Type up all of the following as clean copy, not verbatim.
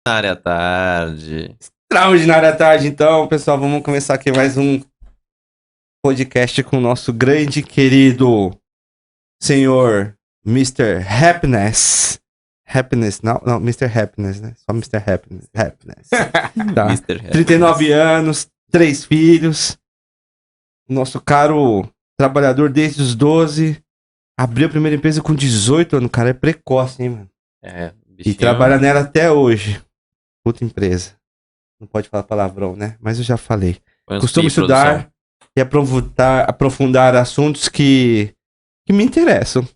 Extraordinária tarde. Extraordinária tarde, então, pessoal. Vamos começar aqui mais um podcast com o nosso grande querido senhor Mr. Happiness. Happiness, não, Mr. Happiness, né? Só Mr. Happiness. Tá. Mr. Happiness. 39 anos, 3 filhos. Nosso caro trabalhador desde os 12. Abriu a primeira empresa com 18 anos. O cara é precoce, hein, mano? É, E bichinho. trabalha nela até hoje. Puta empresa. Não pode falar palavrão, né? Mas eu já falei. Põe uns Costumo pi, estudar e aprofundar assuntos que me interessam.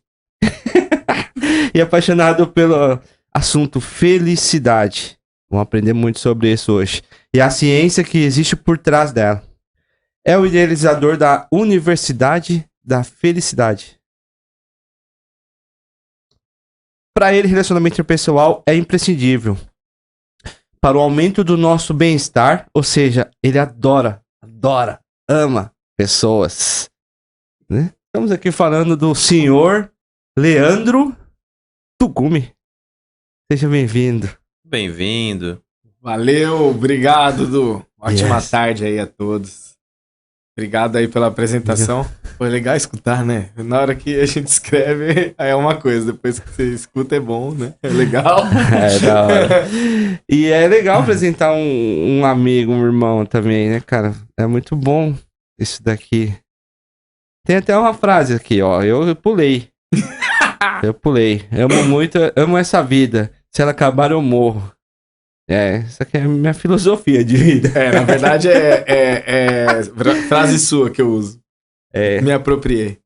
E apaixonado pelo assunto felicidade. Vamos aprender muito sobre isso hoje. E a ciência que existe por trás dela. É o idealizador da Universidade da Felicidade. Para ele, relacionamento interpessoal é imprescindível para o aumento do nosso bem-estar, ou seja, ele adora, ama pessoas. Né? Estamos aqui falando do senhor Leandro Tugumi. Seja bem-vindo. Bem-vindo. Valeu, obrigado, Du. Ótima Yes. tarde aí a todos. Obrigado aí pela apresentação. Foi legal escutar, né? Na hora que a gente escreve, aí é uma coisa. Depois que você escuta é bom, né? É legal. É, da hora. E é legal apresentar um amigo, um irmão também, né, cara? É muito bom isso daqui. Tem até uma frase aqui, ó. Eu pulei. Eu pulei. Amo muito, amo essa vida. Se ela acabar, eu morro. Isso aqui é a minha filosofia de vida. Na verdade é frase sua que eu uso. Me apropriei.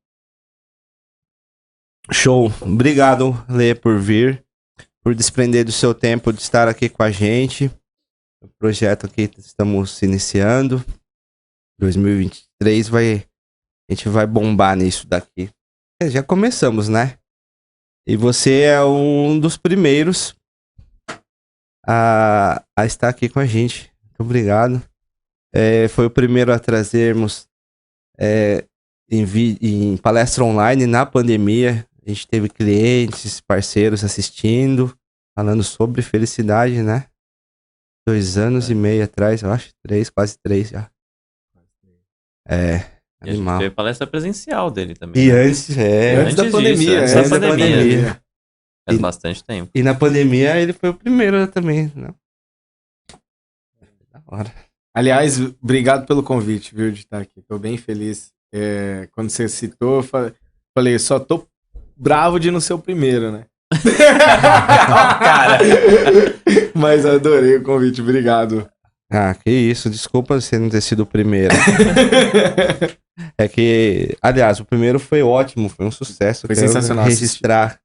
Show. Obrigado, Lê, por vir. Por desprender do seu tempo de estar aqui com a gente. O projeto aqui estamos iniciando. 2023 a gente vai bombar nisso daqui. Já começamos, né? E você é um dos primeiros a estar aqui com a gente. Muito obrigado. Foi o primeiro a trazermos em palestra online na pandemia. A gente teve clientes, parceiros assistindo, falando sobre felicidade, né? 2 anos e meio atrás, eu acho. 3, quase 3 já. E a gente Animal. teve palestra presencial dele também. E né? antes, Antes da disso, pandemia. antes antes da da pandemia. Faz E- bastante tempo. E na pandemia ele foi o primeiro também, né? Da hora. Aliás, obrigado pelo convite, viu, de estar aqui. Tô bem feliz. Quando você citou, eu falei, só tô bravo de não ser o primeiro, né? Cara. Mas adorei o convite, obrigado. Ah, que isso, desculpa você não ter sido o primeiro. É que, aliás, o primeiro foi ótimo, foi um sucesso. Foi Quero sensacional registrar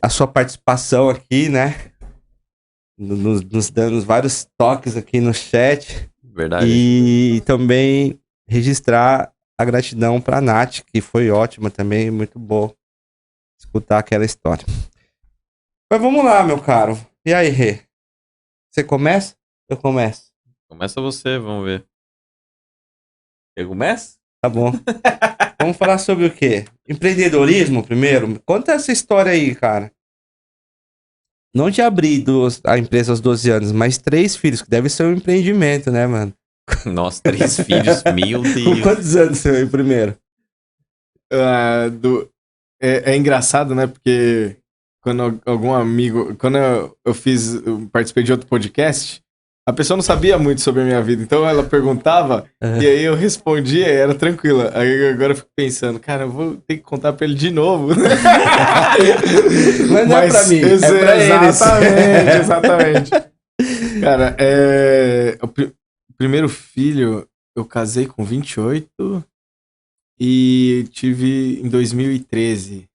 a sua participação aqui, né? Nos dando vários toques aqui no chat. Verdade. E também registrar a gratidão pra Nath, que foi ótima também, muito bom escutar aquela história. Mas vamos lá, meu caro. E aí, Rê? Você começa? Eu começo. Começa você, vamos ver. Eu começo? Tá bom. Vamos falar sobre o quê? Empreendedorismo primeiro? Conta essa história aí, cara. Não te abri a empresa aos 12 anos, mas 3 filhos, que deve ser um empreendimento, né, mano? Nossa, 3 filhos, meu Com Deus. quantos anos você veio primeiro? É engraçado, né? Porque quando algum amigo. Quando eu participei de outro podcast, a pessoa não sabia muito sobre a minha vida. Então ela perguntava e aí eu respondia e era tranquila. Aí agora eu fico pensando, cara, eu vou ter que contar pra ele de novo. Mas não é pra mim, é pra eles. Exatamente. Cara, o primeiro filho eu casei com 28 e tive em 2013.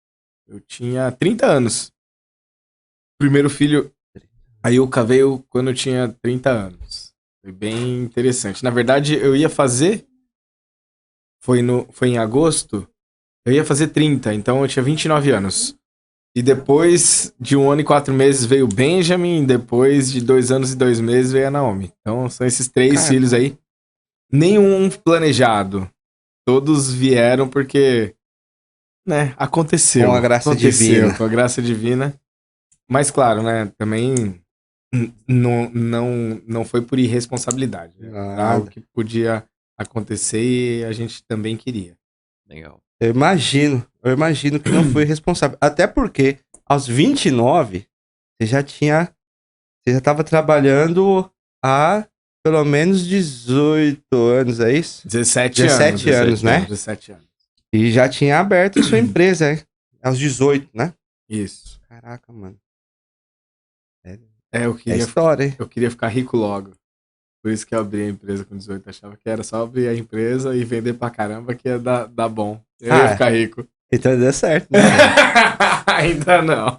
Eu tinha 30 anos. Primeiro filho, aí eu cavei quando eu tinha 30 anos. Foi bem interessante. Na verdade, eu ia fazer, foi em agosto, eu ia fazer 30, então eu tinha 29 anos. E depois de 1 ano e 4 meses veio o Benjamin, depois de 2 anos e 2 meses veio a Naomi. Então são esses 3 filhos aí. Nenhum planejado. Todos vieram porque, né, aconteceu. Com a graça divina. Com a graça divina. Mas claro, né, também Não foi por irresponsabilidade. Era algo que podia acontecer e a gente também queria. Legal. Eu imagino que não foi responsável. Até porque, aos 29, você já tava trabalhando há pelo menos 18 anos, é isso? 17 anos, né? 17 anos. E já tinha aberto sua empresa, aos 18, né? Isso. Caraca, mano. Eu É queria, história, hein? eu queria ficar rico logo. Por isso que eu abri a empresa com 18. Achava que era só abrir a empresa e vender pra caramba que ia dar bom. Eu ia ficar rico. Então deu certo, né? Ainda não.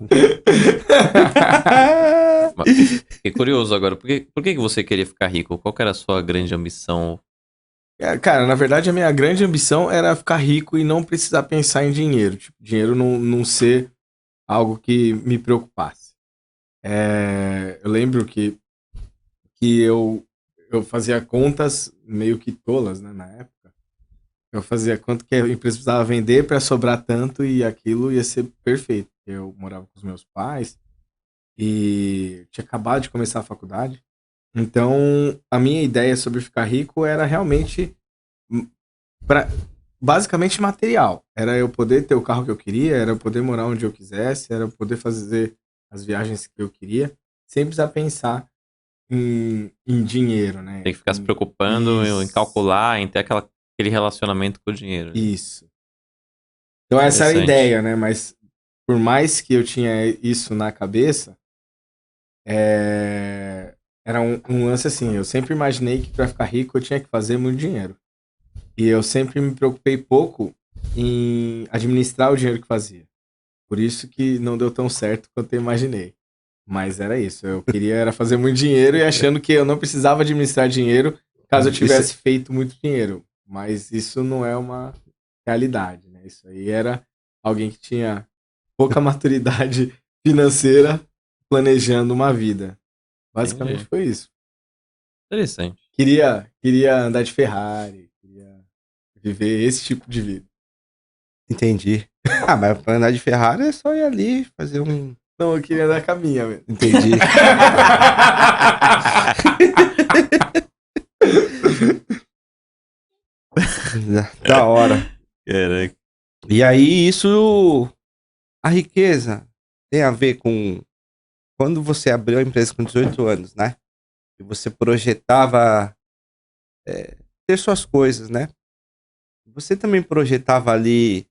Fiquei curioso agora. Por que você queria ficar rico? Qual que era a sua grande ambição? Cara, na verdade, a minha grande ambição era ficar rico e não precisar pensar em dinheiro. Tipo, dinheiro não ser algo que me preocupasse. Eu lembro que eu fazia contas meio que tolas, né, na época. Eu fazia quanto que a empresa precisava vender para sobrar tanto e aquilo ia ser perfeito. Eu morava com os meus pais e tinha acabado de começar a faculdade. Então, a minha ideia sobre ficar rico era realmente basicamente material. Era eu poder ter o carro que eu queria, era eu poder morar onde eu quisesse, era eu poder fazer as viagens que eu queria, sem precisar pensar em dinheiro, né? Tem que ficar se preocupando em calcular, em ter aquele relacionamento com o dinheiro. Isso. Então essa era a ideia, né? Mas por mais que eu tinha isso na cabeça, era um lance assim, eu sempre imaginei que para ficar rico eu tinha que fazer muito dinheiro. E eu sempre me preocupei pouco em administrar o dinheiro que fazia. Por isso que não deu tão certo quanto eu imaginei. Mas era isso, eu queria era fazer muito dinheiro e achando que eu não precisava administrar dinheiro caso eu tivesse feito muito dinheiro. Mas isso não é uma realidade, né? Isso aí era alguém que tinha pouca maturidade financeira planejando uma vida. Basicamente foi isso. Interessante. Queria andar de Ferrari, queria viver esse tipo de vida. Entendi. Mas pra andar de Ferrari é só ir ali, fazer um... Não, eu queria andar com a minha, velho. Entendi. Da hora. Caraca. E aí, isso... A riqueza tem a ver com... Quando você abriu a empresa com 18 anos, né? E você projetava ter suas coisas, né? Você também projetava ali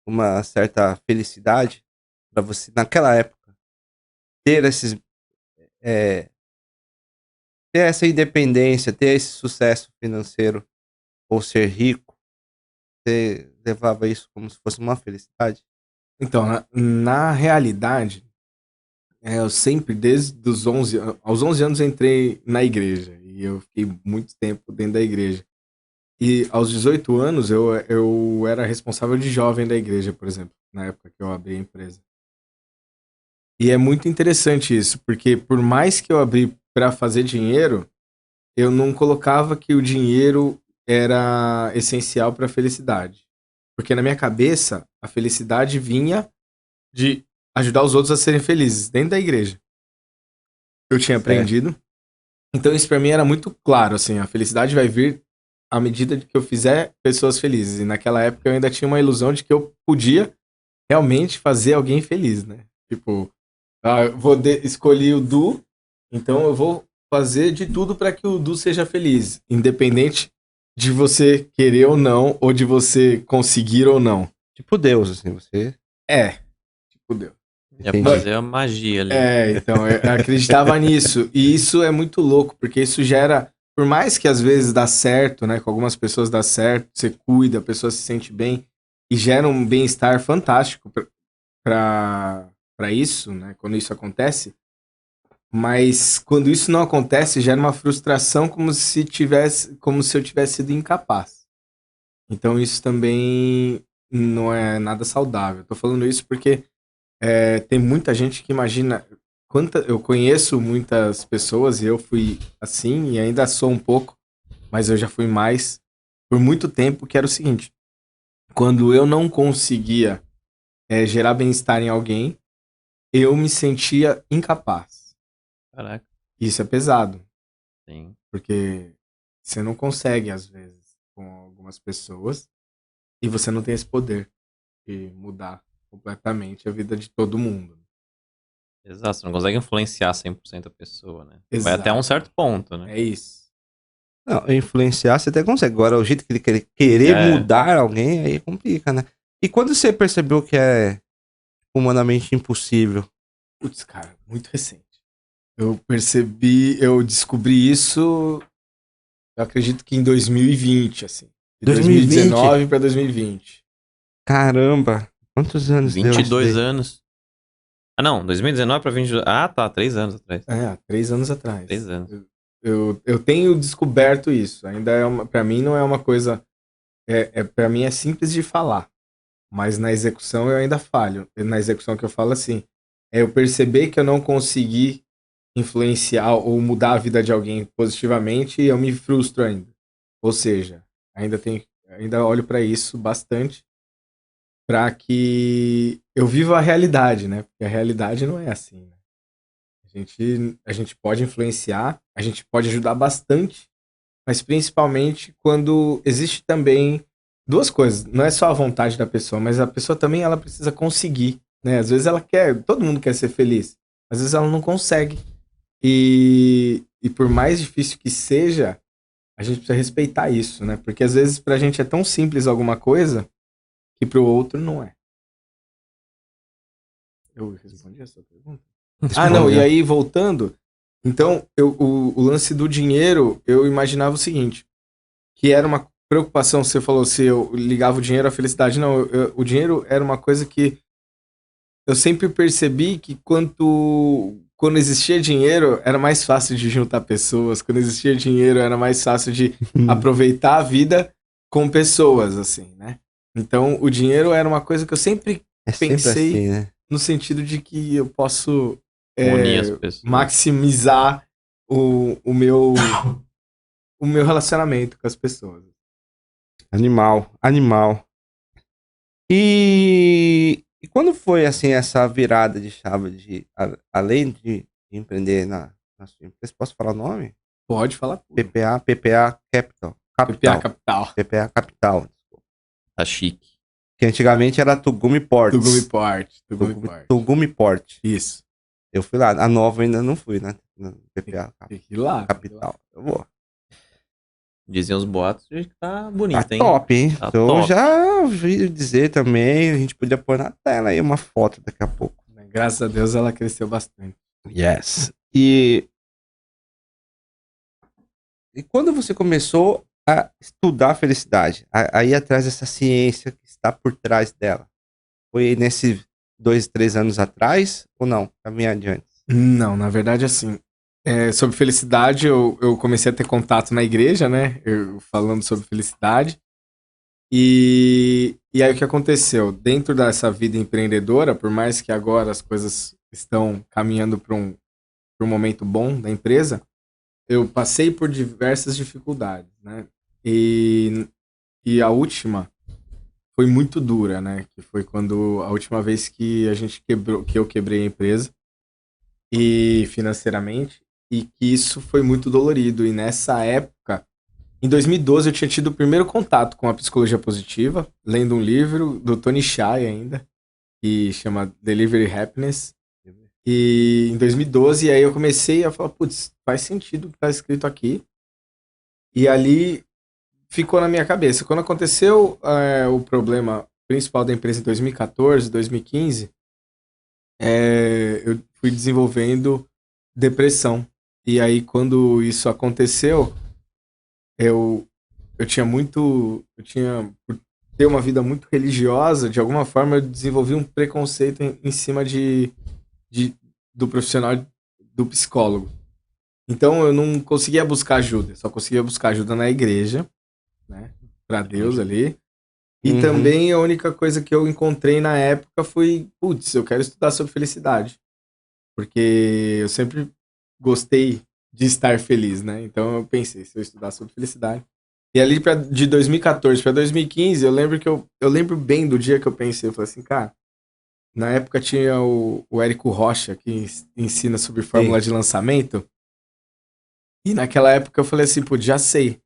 uma certa felicidade para você, naquela época, ter ter essa independência, ter esse sucesso financeiro ou ser rico? Você levava isso como se fosse uma felicidade? Então, na realidade, eu sempre, desde os 11 anos, aos 11 anos entrei na igreja e eu fiquei muito tempo dentro da igreja. E aos 18 anos eu era responsável de jovem da igreja, por exemplo, na época que eu abri a empresa. E é muito interessante isso, porque por mais que eu abri para fazer dinheiro, eu não colocava que o dinheiro era essencial para a felicidade. Porque na minha cabeça, a felicidade vinha de ajudar os outros a serem felizes dentro da igreja. Eu tinha aprendido. Então isso para mim era muito claro, assim, a felicidade vai vir à medida que eu fizer pessoas felizes. E naquela época eu ainda tinha uma ilusão de que eu podia realmente fazer alguém feliz, né? Tipo, eu vou escolher o Du, então eu vou fazer de tudo para que o Du seja feliz, independente de você querer ou não, ou de você conseguir ou não. Tipo Deus, assim, você... Tipo Deus. Ia fazer a magia ali. Então, eu acreditava nisso. E isso é muito louco, porque isso gera, por mais que às vezes dá certo, né? Com algumas pessoas dá certo, você cuida, a pessoa se sente bem, e gera um bem-estar fantástico para isso, né? Quando isso acontece. Mas quando isso não acontece, gera uma frustração como se eu tivesse sido incapaz. Então isso também não é nada saudável. Tô falando isso porque tem muita gente que imagina. Eu conheço muitas pessoas e eu fui assim e ainda sou um pouco, mas eu já fui mais por muito tempo, que era o seguinte: quando eu não conseguia gerar bem-estar em alguém, eu me sentia incapaz. Caraca. Isso é pesado, Sim. porque você não consegue, às vezes, com algumas pessoas, e você não tem esse poder de mudar completamente a vida de todo mundo. Exato, você não consegue influenciar 100% a pessoa, né? Vai Exato. até um certo ponto, né? É isso. Não, influenciar você até consegue. Agora, o jeito que ele querer É. mudar alguém, aí complica, né? E quando você percebeu que é humanamente impossível? Putz, cara, muito recente. Eu descobri isso, eu acredito que em 2020, assim. De 2020? 2019 para 2020. Caramba, quantos anos deu isso 22 daí? anos. Ah, não, 2019 pra 22. Ah, tá, 3 anos atrás. Há 3 anos atrás. 3 anos. Eu tenho descoberto isso. Ainda pra mim não é uma coisa. Pra mim é simples de falar. Mas na execução eu ainda falho. Na execução que eu falo assim, é eu perceber que eu não consegui influenciar ou mudar a vida de alguém positivamente e eu me frustro ainda. Ou seja, ainda olho pra isso bastante pra que eu viva a realidade, né? Porque a realidade não é assim, né? A gente pode influenciar, a gente pode ajudar bastante, mas principalmente quando existe também duas coisas. Não é só a vontade da pessoa, mas a pessoa também ela precisa conseguir, né? Às vezes ela quer, todo mundo quer ser feliz, às vezes ela não consegue. E por mais difícil que seja, a gente precisa respeitar isso, né? Porque às vezes pra gente é tão simples alguma coisa que pro outro não é. Eu respondi a sua pergunta? Ah, não, e aí voltando, então o lance do dinheiro, eu imaginava o seguinte, que era uma preocupação, você falou se eu ligava o dinheiro à felicidade. Não, o dinheiro era uma coisa que eu sempre percebi que quando existia dinheiro, era mais fácil de juntar pessoas, quando existia dinheiro, era mais fácil de aproveitar a vida com pessoas, assim, né? Então, o dinheiro era uma coisa que eu sempre É sempre pensei assim, né? no sentido de que eu posso Unir as pessoas. maximizar o meu relacionamento com as pessoas. Animal, animal. E quando foi, assim, essa virada de chave além de empreender na sua empresa, posso falar o nome? Pode falar tudo. PPA Capital. PPA Capital. PPA Capital. Tá chique. Que antigamente era Tugumi Ports. Tugumi Port. Isso. Eu fui lá. A nova ainda não fui, né? Na PPA Tem que ir lá. Capital. Eu vou. Diziam os boatos de que tá Tá bonito, hein? top, hein? Tá Eu top. já ouvi dizer também. A gente podia pôr na tela aí uma foto daqui a pouco. Graças a Deus ela cresceu bastante. Yes. E quando você começou a estudar a felicidade, a ir atrás dessa ciência que está por trás dela, foi nesses 2, 3 anos atrás ou não? Caminhar antes? Não, na verdade, assim, sobre felicidade, eu comecei a ter contato na igreja, né? Falando sobre felicidade. E aí o que aconteceu? Dentro dessa vida empreendedora, por mais que agora as coisas estão caminhando para um momento bom da empresa, eu passei por diversas dificuldades, né? E a última foi muito dura, né? Que foi quando a última vez que eu quebrei a empresa e financeiramente, e que isso foi muito dolorido. E nessa época, em 2012, eu tinha tido o primeiro contato com a psicologia positiva, lendo um livro do Tony Shea ainda, que chama Delivery Happiness. E em 2012, aí eu comecei a falar, putz, faz sentido o que tá escrito aqui. E ali ficou na minha cabeça. Quando aconteceu o problema principal da empresa em 2014, 2015, eu fui desenvolvendo depressão. E aí, quando isso aconteceu, eu tinha por ter uma vida muito religiosa, de alguma forma eu desenvolvi um preconceito em cima do profissional, do psicólogo. Então eu não conseguia buscar ajuda, só conseguia buscar ajuda na igreja, né, pra Deus ali. E também a única coisa que eu encontrei na época foi, putz, eu quero estudar sobre felicidade. Porque eu sempre gostei de estar feliz, né? Então eu pensei, se eu estudar sobre felicidade. E ali de 2014 para 2015, eu lembro que eu lembro bem do dia que eu pensei, eu falei assim, cara, na época tinha o Érico Rocha, que ensina sobre fórmula de lançamento. E naquela época eu falei assim, pô, já sei.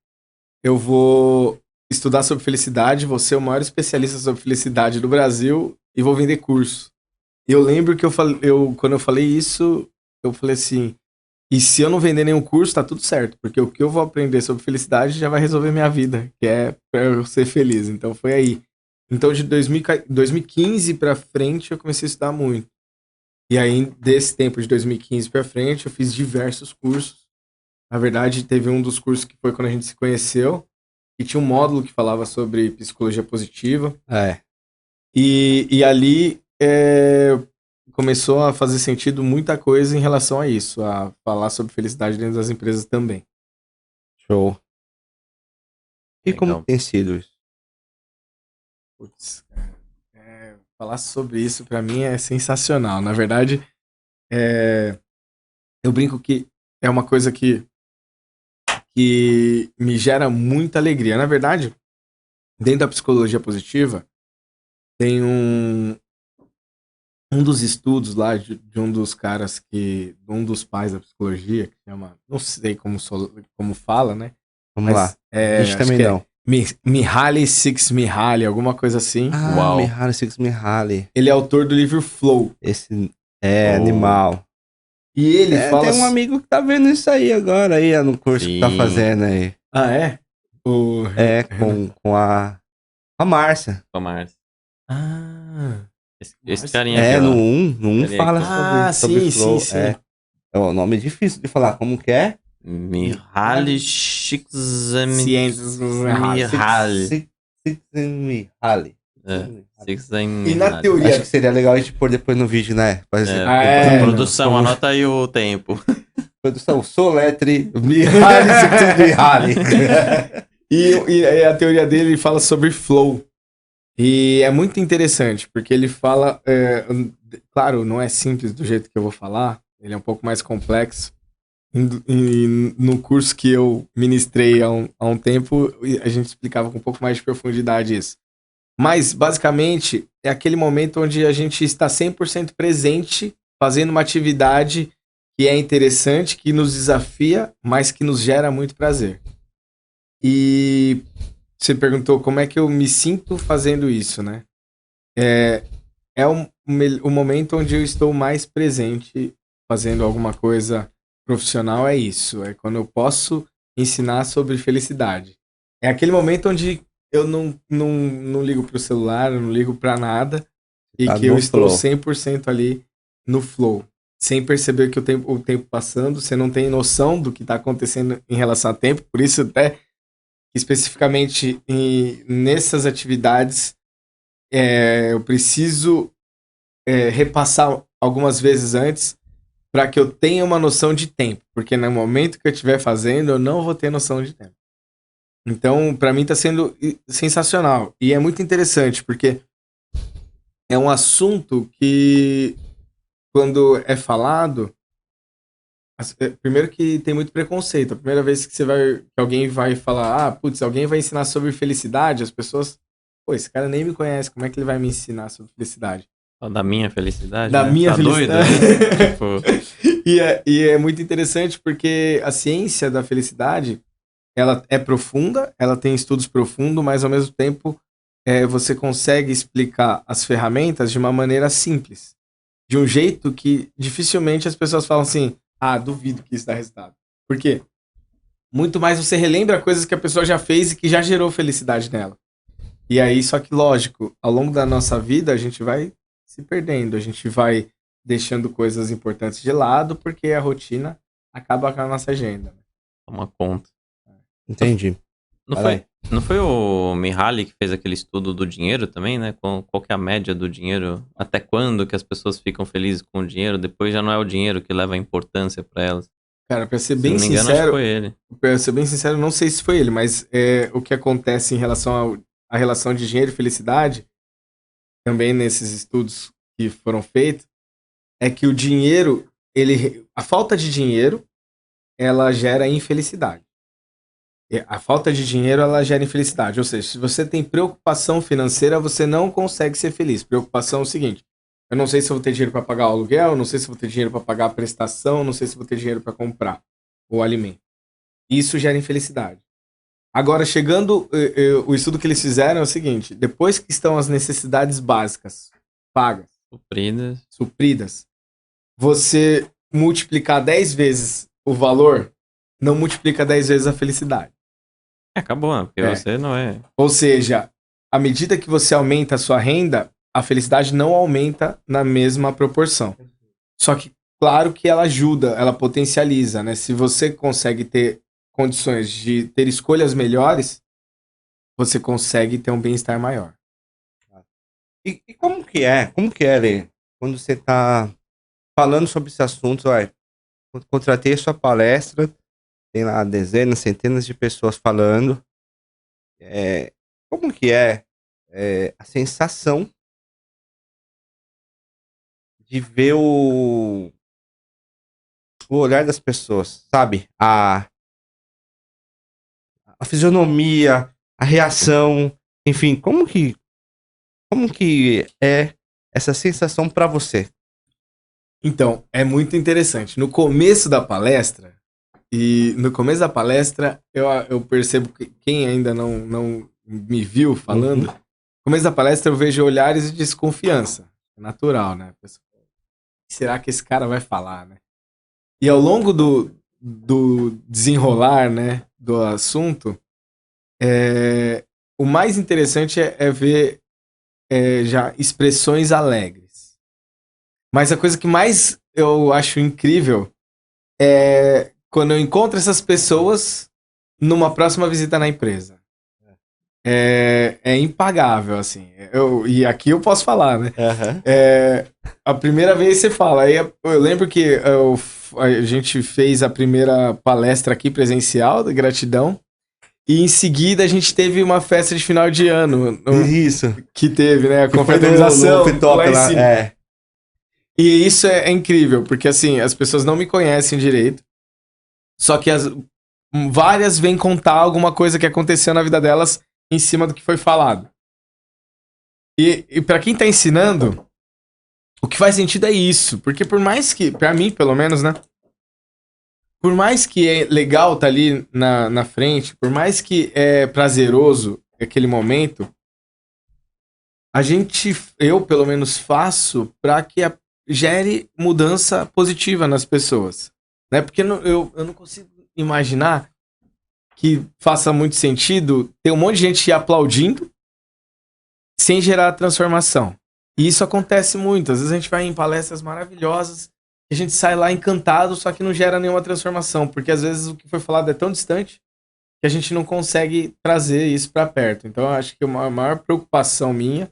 Eu vou estudar sobre felicidade, vou ser o maior especialista sobre felicidade do Brasil e vou vender curso. E eu lembro que quando eu falei isso, eu falei assim, e se eu não vender nenhum curso, tá tudo certo, porque o que eu vou aprender sobre felicidade já vai resolver minha vida, que é pra eu ser feliz. Então foi aí. Então de 2015 pra frente eu comecei a estudar muito. E aí desse tempo de 2015 pra frente eu fiz diversos cursos. Na verdade, teve um dos cursos que foi quando a gente se conheceu, e tinha um módulo que falava sobre psicologia positiva. É. E ali começou a fazer sentido muita coisa em relação a isso, a falar sobre felicidade dentro das empresas também. Show. E Legal. como tem sido isso? Putz, falar sobre isso pra mim é sensacional. Na verdade, eu brinco que é uma coisa que me gera muita alegria. Na verdade, dentro da psicologia positiva, tem um dos estudos lá de um dos caras um dos pais da psicologia, que chama, não sei como fala, né? Vamos lá. A gente acho também que não. Mihaly Csikszentmihalyi, alguma coisa assim. Uau. Mihaly Csikszentmihalyi. Ele é autor do livro Flow. Esse é Oh. animal. E ele fala... Tem um amigo que tá vendo isso aí agora, aí, no curso que tá Sim. fazendo aí. Ah, é? Com a Márcia. Tomar. Ah, Esse carinha aqui, No ó. 1 Ele fala ah sobre sim, flow. sim. É um nome difícil de falar. Como que é? Mihaly Ciências. Csikszentmihalyi. Csikszentmihalyi. E na teoria... Acho que seria legal a gente pôr depois no vídeo, né? Produção, anota aí o tempo. Produção, soletre Mihaly Csikszentmihalyi. E a teoria dele fala sobre flow. E é muito interessante, porque ele fala... claro, não é simples do jeito que eu vou falar. Ele é um pouco mais complexo. No curso que eu ministrei há um tempo, a gente explicava com um pouco mais de profundidade isso. Mas, basicamente, é aquele momento onde a gente está 100% presente, fazendo uma atividade que é interessante, que nos desafia, mas que nos gera muito prazer. E você perguntou como é que eu me sinto fazendo isso, né? É o momento onde eu estou mais presente fazendo alguma coisa profissional, é isso. É quando eu posso ensinar sobre felicidade. É aquele momento onde eu não ligo pro celular, eu não ligo pra nada, e Tá que eu no estou flow. 100% ali no flow. Sem perceber que o tempo passando, você não tem noção do que está acontecendo em relação ao tempo, por isso até especificamente nessas atividades eu preciso repassar algumas vezes antes para que eu tenha uma noção de tempo, porque no momento que eu estiver fazendo, eu não vou ter noção de tempo. Então, para mim está sendo sensacional. E é muito interessante, porque é um assunto que, quando é falado, primeiro que tem muito preconceito. A primeira vez que alguém vai falar, putz, alguém vai ensinar sobre felicidade, as pessoas, pô, esse cara nem me conhece, como é que ele vai me ensinar sobre felicidade? Da minha felicidade? Da né? minha Tá felicidade. doido? Né? Tipo, E é muito interessante porque a ciência da felicidade, ela é profunda, ela tem estudos profundos, mas ao mesmo tempo você consegue explicar as ferramentas de uma maneira simples. De um jeito que dificilmente as pessoas falam assim, duvido que isso dá resultado. Por quê? Muito mais você relembra coisas que a pessoa já fez e que já gerou felicidade nela. E aí, só que lógico, ao longo da nossa vida a gente vai se perdendo, a gente vai deixando coisas importantes de lado porque a rotina acaba com a nossa agenda. Toma conta. Entendi. Não foi o Mihaly que fez aquele estudo do dinheiro também, né? Qual que é a média do dinheiro? Até quando que as pessoas ficam felizes com o dinheiro? Depois já não é o dinheiro que leva a importância pra elas. Cara, pra ser Se bem não me engano, acho que sincero, foi ele. pra ser bem sincero, não sei se foi ele, mas o que acontece em relação à relação de dinheiro e felicidade, também nesses estudos que foram feitos, é que o dinheiro, a falta de dinheiro, ela gera infelicidade. A falta de dinheiro, ela gera infelicidade. Ou seja, se você tem preocupação financeira, você não consegue ser feliz. Preocupação é o seguinte: eu não sei se eu vou ter dinheiro para pagar o aluguel, não sei se eu vou ter dinheiro para pagar a prestação, não sei se eu vou ter dinheiro para comprar o alimento. Isso gera infelicidade. Agora, o estudo que eles fizeram é o seguinte: depois que estão as necessidades básicas pagas, supridas, você multiplicar 10 vezes o valor, não multiplica 10 vezes a felicidade. Acabou, né? Porque você não é... Ou seja, à medida que você aumenta a sua renda, a felicidade não aumenta na mesma proporção. Só que, claro que ela ajuda, ela potencializa, né? Se você consegue ter condições de ter escolhas melhores, você consegue ter um bem-estar maior. E como que é? Como que é, Lê? Quando você tá falando sobre esse assunto, olha, contratei a sua palestra, tem lá dezenas, centenas de pessoas falando. Como que é, a sensação de ver o olhar das pessoas, sabe? A fisionomia, a reação, enfim, como que é essa sensação pra você? Então, é muito interessante. No começo da palestra, eu percebo que quem ainda não me viu falando, no começo da palestra eu vejo olhares de desconfiança. É natural, né? Será que esse cara vai falar, né? E ao longo do desenrolar, né, do assunto, o mais interessante é ver já expressões alegres. Mas a coisa que mais eu acho incrível é quando eu encontro essas pessoas numa próxima visita na empresa. É impagável, assim. E aqui eu posso falar, né? A primeira vez você fala. Aí eu lembro que a gente fez a primeira palestra aqui presencial da gratidão. E em seguida a gente teve uma festa de final de ano. Isso. Que teve, né? A Que confraternização. foi no Pitoca lá. E isso é incrível, porque assim, as pessoas não me conhecem direito. Só que várias vêm contar alguma coisa que aconteceu na vida delas em cima do que foi falado. E para quem tá ensinando, o que faz sentido é isso. Porque por mais que, pra mim pelo menos, né? Por mais que é legal tá ali na frente, por mais que é prazeroso aquele momento, eu pelo menos faço pra que gere mudança positiva nas pessoas. Né? Porque eu não consigo imaginar que faça muito sentido ter um monte de gente aplaudindo sem gerar transformação. E isso acontece muito. Às vezes a gente vai em palestras maravilhosas e a gente sai lá encantado, só que não gera nenhuma transformação, porque às vezes o que foi falado é tão distante que a gente não consegue trazer isso para perto. Então eu acho que a maior preocupação minha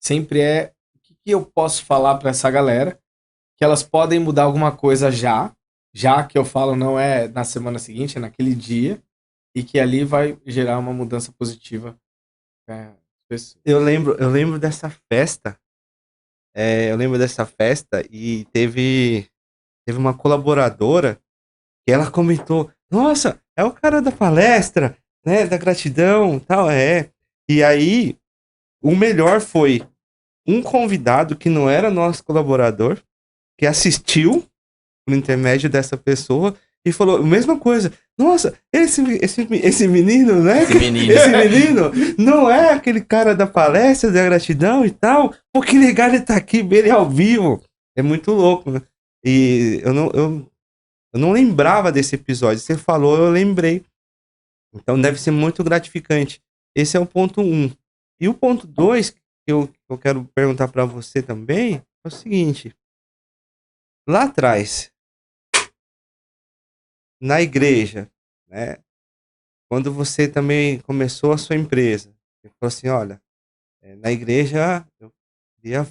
sempre é o que eu posso falar para essa galera, que elas podem mudar alguma coisa já que eu falo não é na semana seguinte, é naquele dia, e que ali vai gerar uma mudança positiva. Eu lembro dessa festa. Eu lembro dessa festa e teve uma colaboradora que ela comentou: Nossa, é o cara da palestra, né? Da gratidão, tal, E aí, o melhor foi um convidado que não era nosso colaborador, que assistiu por intermédio dessa pessoa e falou a mesma coisa. Nossa, esse menino, né? Esse menino não é aquele cara da palestra da gratidão e tal. Pô, que legal ele tá aqui, ver ele ao vivo. É muito louco, né? E eu não lembrava desse episódio. Você falou, eu lembrei. Então deve ser muito gratificante. Esse é o ponto 1. E o ponto 2, que eu quero perguntar para você também, é o seguinte. Lá atrás, na igreja, né? Quando você também começou a sua empresa, você falou assim, olha, na igreja eu queria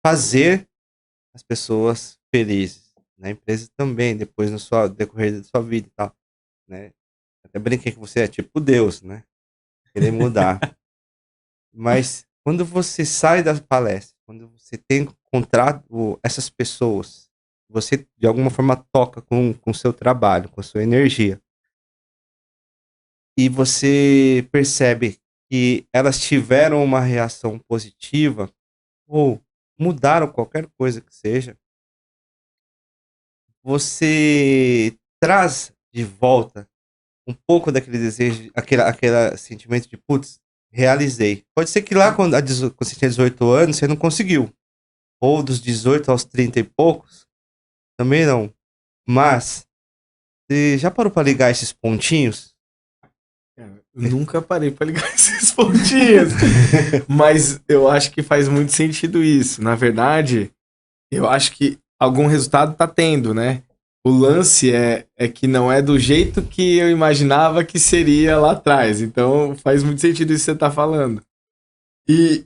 fazer as pessoas felizes. Na empresa também, depois no decorrer da sua vida e tal, né? Até brinquei que você é tipo Deus, né? Querer mudar. Mas quando você sai da palestra, quando você tem contrato essas pessoas, você de alguma forma toca com o seu trabalho, com a sua energia, e você percebe que elas tiveram uma reação positiva ou mudaram qualquer coisa que seja, você traz de volta um pouco daquele desejo, aquele sentimento de, putz, realizei. Pode ser que lá quando você tinha 18 anos, você não conseguiu. Ou dos 18 aos 30 e poucos, também não. Mas, você já parou pra ligar esses pontinhos? Cara, eu nunca parei pra ligar esses pontinhos. Mas eu acho que faz muito sentido isso. Na verdade, eu acho que algum resultado tá tendo, né? O lance é que não é do jeito que eu imaginava que seria lá atrás. Então faz muito sentido isso que você tá falando. E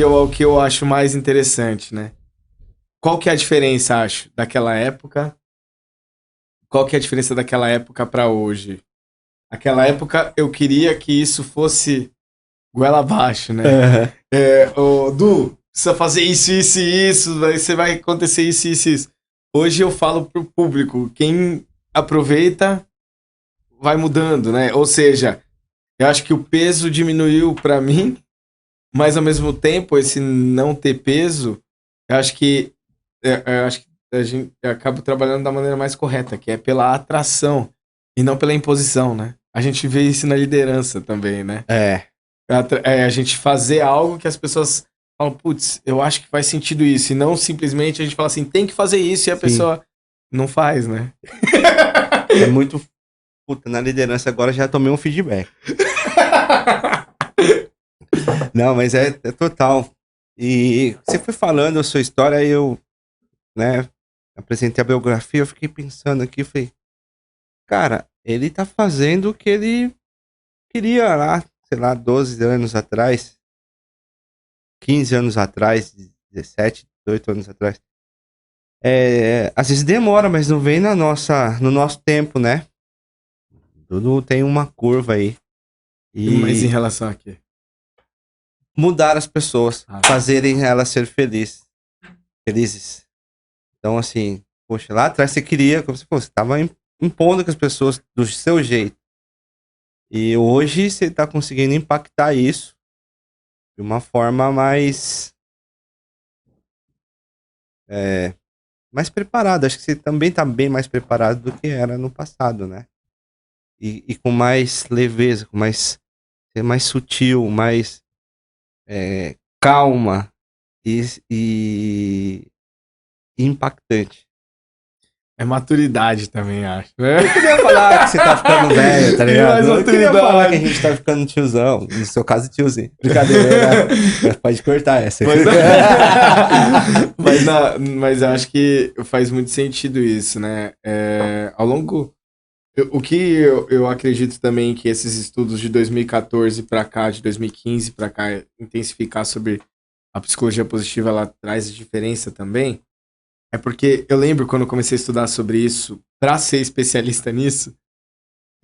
o que eu acho mais interessante, né? Qual que é a diferença, acho, daquela época? Qual que é a diferença daquela época pra hoje? Aquela época eu queria que isso fosse goela abaixo, né? Du, precisa fazer isso, isso e isso, você vai acontecer isso, isso e isso. Hoje eu falo pro público, quem aproveita vai mudando, né? Ou seja, eu acho que o peso diminuiu pra mim, mas ao mesmo tempo, esse não ter peso, eu acho que a gente acaba trabalhando da maneira mais correta, que é pela atração e não pela imposição, né? A gente vê isso na liderança também, né? A gente fazer algo que as pessoas falam, putz, eu acho que faz sentido isso. E não simplesmente a gente fala assim, tem que fazer isso e a Sim. pessoa não faz, né? É muito. Puta, na liderança agora já tomei um feedback. Não, mas é total. E você foi falando a sua história, eu, né, apresentei a biografia, eu fiquei pensando aqui, falei, cara, ele tá fazendo o que ele queria lá, sei lá, 12 anos atrás, 15 anos atrás, 17, 18 anos atrás. Às vezes demora, mas não vem no nosso tempo, né? Tudo tem uma curva aí. Mas em E relação a quê? mudar as pessoas, Ah. fazerem elas ser felizes. Então, assim, poxa, lá atrás você queria, como você falou, você tava impondo com as pessoas do seu jeito. E hoje você tá conseguindo impactar isso de uma forma mais preparada. Acho que você também tá bem mais preparado do que era no passado, né? E com mais leveza, ser mais sutil, mais calma e impactante. É maturidade também, acho. Né? Eu queria falar que você tá ficando velho, tá ligado? Mais Eu queria maturidade. falar que a gente tá ficando tiozão. No seu caso, tiozinho. Brincadeira, né? Pode cortar essa. Mas eu acho que faz muito sentido isso, né? Ao longo... O que eu acredito também que esses estudos de 2014 para cá, de 2015 para cá, intensificar sobre a psicologia positiva, ela traz diferença também. É porque eu lembro quando eu comecei a estudar sobre isso, para ser especialista nisso,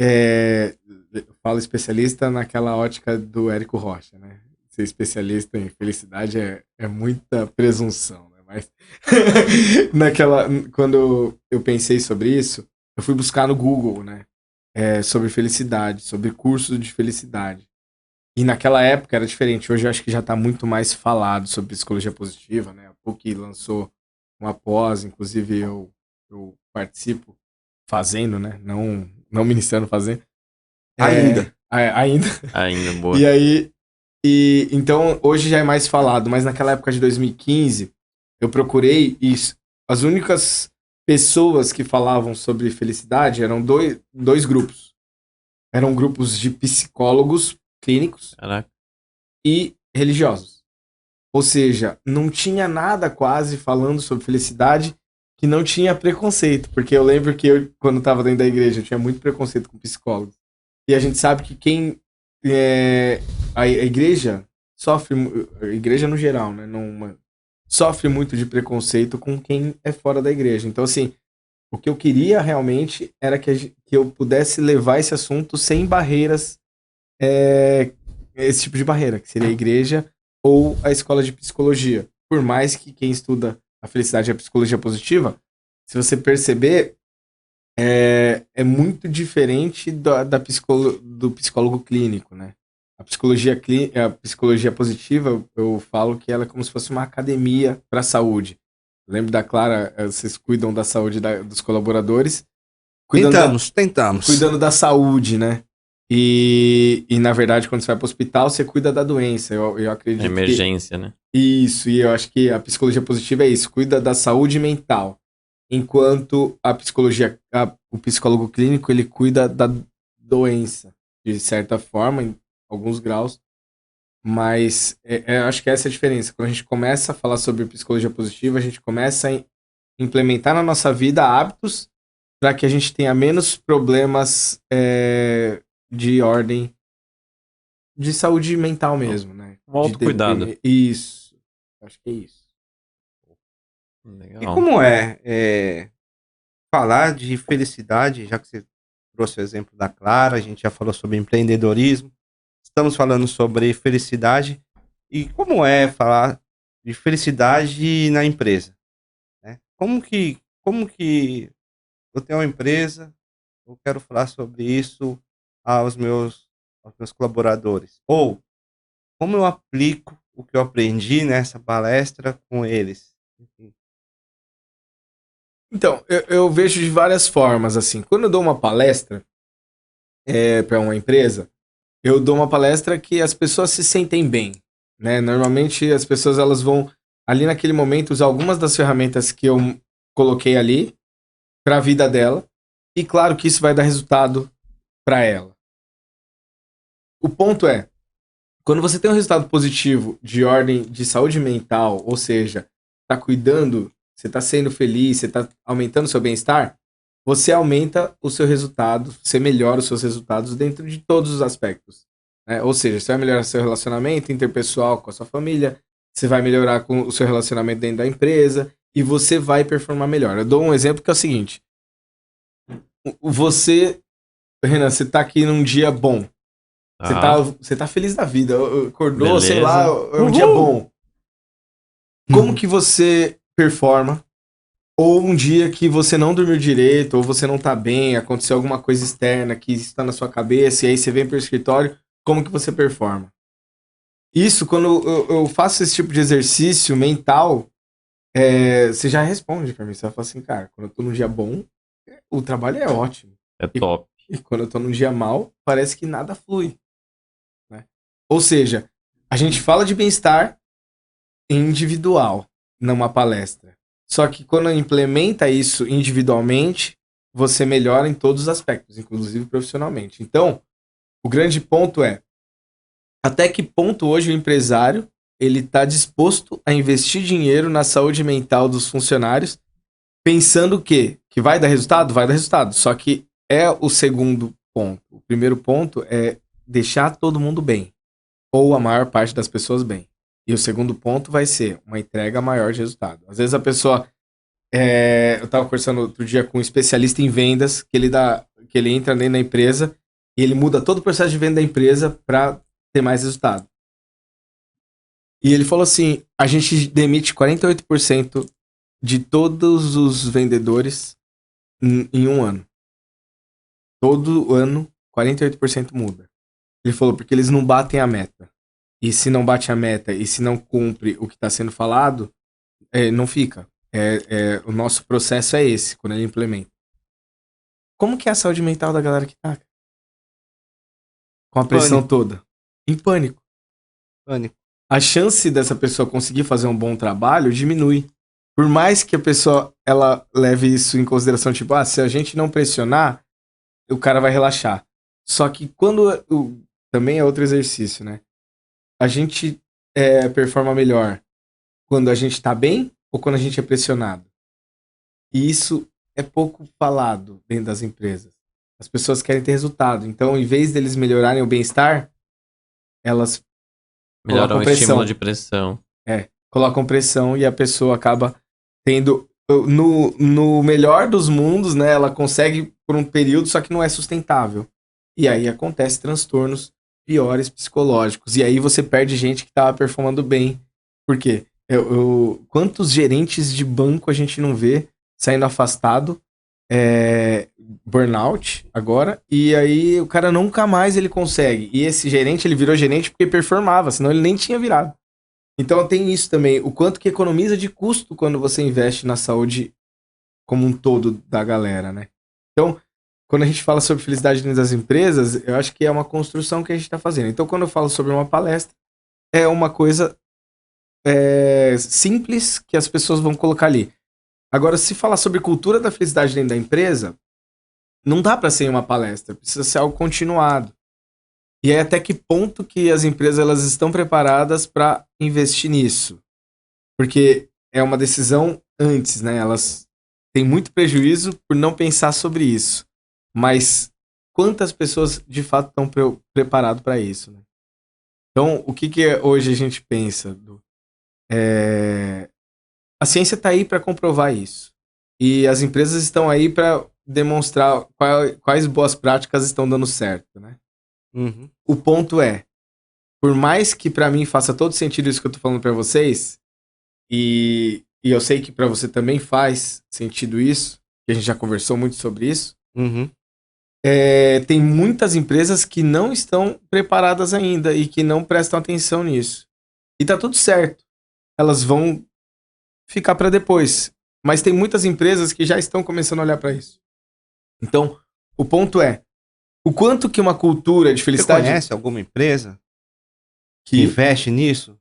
eu falo especialista naquela ótica do Érico Rocha, né? Ser especialista em felicidade é muita presunção, né? Mas quando eu pensei sobre isso, eu fui buscar no Google, né? Sobre felicidade, sobre cursos de felicidade. E naquela época era diferente. Hoje eu acho que já está muito mais falado sobre psicologia positiva, né? A PUC lançou uma pós, inclusive eu participo fazendo, né? Não ministrando, fazendo. Ainda. Ainda, boa. E aí, então hoje já é mais falado, mas naquela época de 2015 eu procurei e as únicas pessoas que falavam sobre felicidade eram dois grupos. Eram grupos de psicólogos clínicos Caraca. e religiosos. Ou seja, não tinha nada quase falando sobre felicidade que não tinha preconceito. Porque eu lembro que eu, quando estava dentro da igreja, eu tinha muito preconceito com psicólogos. E a gente sabe que a igreja sofre, a igreja no geral, né? Sofre muito de preconceito com quem é fora da igreja. Então, assim, o que eu queria realmente era que eu pudesse levar esse assunto sem barreiras, esse tipo de barreira, que seria a igreja ou a escola de psicologia. Por mais que quem estuda a felicidade e a psicologia positiva, se você perceber, é muito diferente do psicólogo clínico, né? A psicologia positiva, eu falo que ela é como se fosse uma academia para a saúde. Eu lembro da Clara, vocês cuidam da saúde dos colaboradores, Tentamos. Cuidando da saúde, né? E na verdade, quando você vai pro hospital, você cuida da doença. Eu acredito Emergência, né? Isso, e eu acho que a psicologia positiva é isso, cuida da saúde mental. Enquanto a psicologia, o psicólogo clínico, ele cuida da doença, de certa forma, em alguns graus. Mas acho que essa é a diferença. Quando a gente começa a falar sobre psicologia positiva, a gente começa a implementar na nossa vida hábitos para que a gente tenha menos problemas de ordem de saúde mental mesmo, né? Um autocuidado. Isso. Acho que é isso. Legal. E como falar de felicidade, já que você trouxe o exemplo da Clara, a gente já falou sobre empreendedorismo, estamos falando sobre felicidade, e como é falar de felicidade na empresa, né? Como que eu tenho uma empresa, eu quero falar sobre isso aos meus colaboradores, ou como eu aplico o que eu aprendi nessa palestra com eles? Enfim. Então, eu vejo de várias formas, assim. Quando eu dou uma palestra para uma empresa, eu dou uma palestra que as pessoas se sentem bem, né? Normalmente as pessoas elas vão ali naquele momento usar algumas das ferramentas que eu coloquei ali para a vida dela, e claro que isso vai dar resultado para ela. O ponto é, quando você tem um resultado positivo de ordem de saúde mental, ou seja, está cuidando, você está sendo feliz, você está aumentando o seu bem-estar, você aumenta o seu resultado, você melhora os seus resultados dentro de todos os aspectos, né? Ou seja, você vai melhorar seu relacionamento interpessoal com a sua família, você vai melhorar com o seu relacionamento dentro da empresa e você vai performar melhor. Eu dou um exemplo que é o seguinte. Renan, você tá aqui num dia bom. Você tá feliz da vida. Acordou, Beleza. sei lá, é um dia bom. Como que você performa? Ou um dia que você não dormiu direito, ou você não tá bem, aconteceu alguma coisa externa que está na sua cabeça, e aí você vem pro escritório, como que você performa? Isso, quando eu faço esse tipo de exercício mental, você já responde pra mim. Você vai falar assim, cara, quando eu tô num dia bom, o trabalho é ótimo. É top. E quando eu tô num dia mal, parece que nada flui. Né? Ou seja, a gente fala de bem-estar individual numa palestra. Só que quando implementa isso individualmente, você melhora em todos os aspectos, inclusive profissionalmente. Então, o grande ponto é até que ponto hoje o empresário ele está disposto a investir dinheiro na saúde mental dos funcionários, pensando que vai dar resultado? Vai dar resultado. Só que é o segundo ponto. O primeiro ponto é deixar todo mundo bem, ou a maior parte das pessoas bem. E o segundo ponto vai ser uma entrega maior de resultado. Às vezes a pessoa... eu estava conversando outro dia com um especialista em vendas, que ele entra dentro da empresa e ele muda todo o processo de venda da empresa para ter mais resultado. E ele falou assim, a gente demite 48% de todos os vendedores em um ano. Todo ano, 48% muda. Ele falou, porque eles não batem a meta. E se não bate a meta e se não cumpre o que está sendo falado, não fica. O nosso processo é esse, quando ele implementa. Como que é a saúde mental da galera que tá? Com a pressão toda. Em pânico. A chance dessa pessoa conseguir fazer um bom trabalho diminui. Por mais que a pessoa ela leve isso em consideração, tipo, se a gente não pressionar, o cara vai relaxar. Só que quando... também é outro exercício, né? A gente performa melhor quando a gente tá bem ou quando a gente é pressionado. E isso é pouco falado dentro das empresas. As pessoas querem ter resultado. Então, em vez deles melhorarem o bem-estar, elas melhoram o estímulo de pressão. Colocam pressão e a pessoa acaba tendo... No melhor dos mundos, né? Ela consegue por um período, só que não é sustentável. E aí acontece transtornos piores psicológicos. E aí você perde gente que estava performando bem. Por quê? Quantos gerentes de banco a gente não vê saindo afastado, burnout agora, e aí o cara nunca mais ele consegue. E esse gerente, ele virou gerente porque performava, senão ele nem tinha virado. Então tem isso também, o quanto que economiza de custo quando você investe na saúde como um todo da galera, né? Então, quando a gente fala sobre felicidade dentro das empresas, eu acho que é uma construção que a gente está fazendo. Então, quando eu falo sobre uma palestra, é uma coisa simples que as pessoas vão colocar ali. Agora, se falar sobre cultura da felicidade dentro da empresa, não dá para ser uma palestra, precisa ser algo continuado. E é até que ponto que as empresas elas estão preparadas para investir nisso? Porque é uma decisão antes, né? Elas têm muito prejuízo por não pensar sobre isso. Mas quantas pessoas de fato estão preparadas para isso, né? Então, o que hoje a gente pensa? A ciência está aí para comprovar isso. E as empresas estão aí para demonstrar quais boas práticas estão dando certo, né? Uhum. O ponto é, por mais que para mim faça todo sentido isso que eu tô falando para vocês, e eu sei que para você também faz sentido isso, que a gente já conversou muito sobre isso, Uhum. tem muitas empresas que não estão preparadas ainda e que não prestam atenção nisso. E tá tudo certo. Elas vão ficar para depois. Mas tem muitas empresas que já estão começando a olhar para isso. Então, o ponto é, o quanto que uma cultura de Você felicidade... conhece alguma empresa que investe nisso?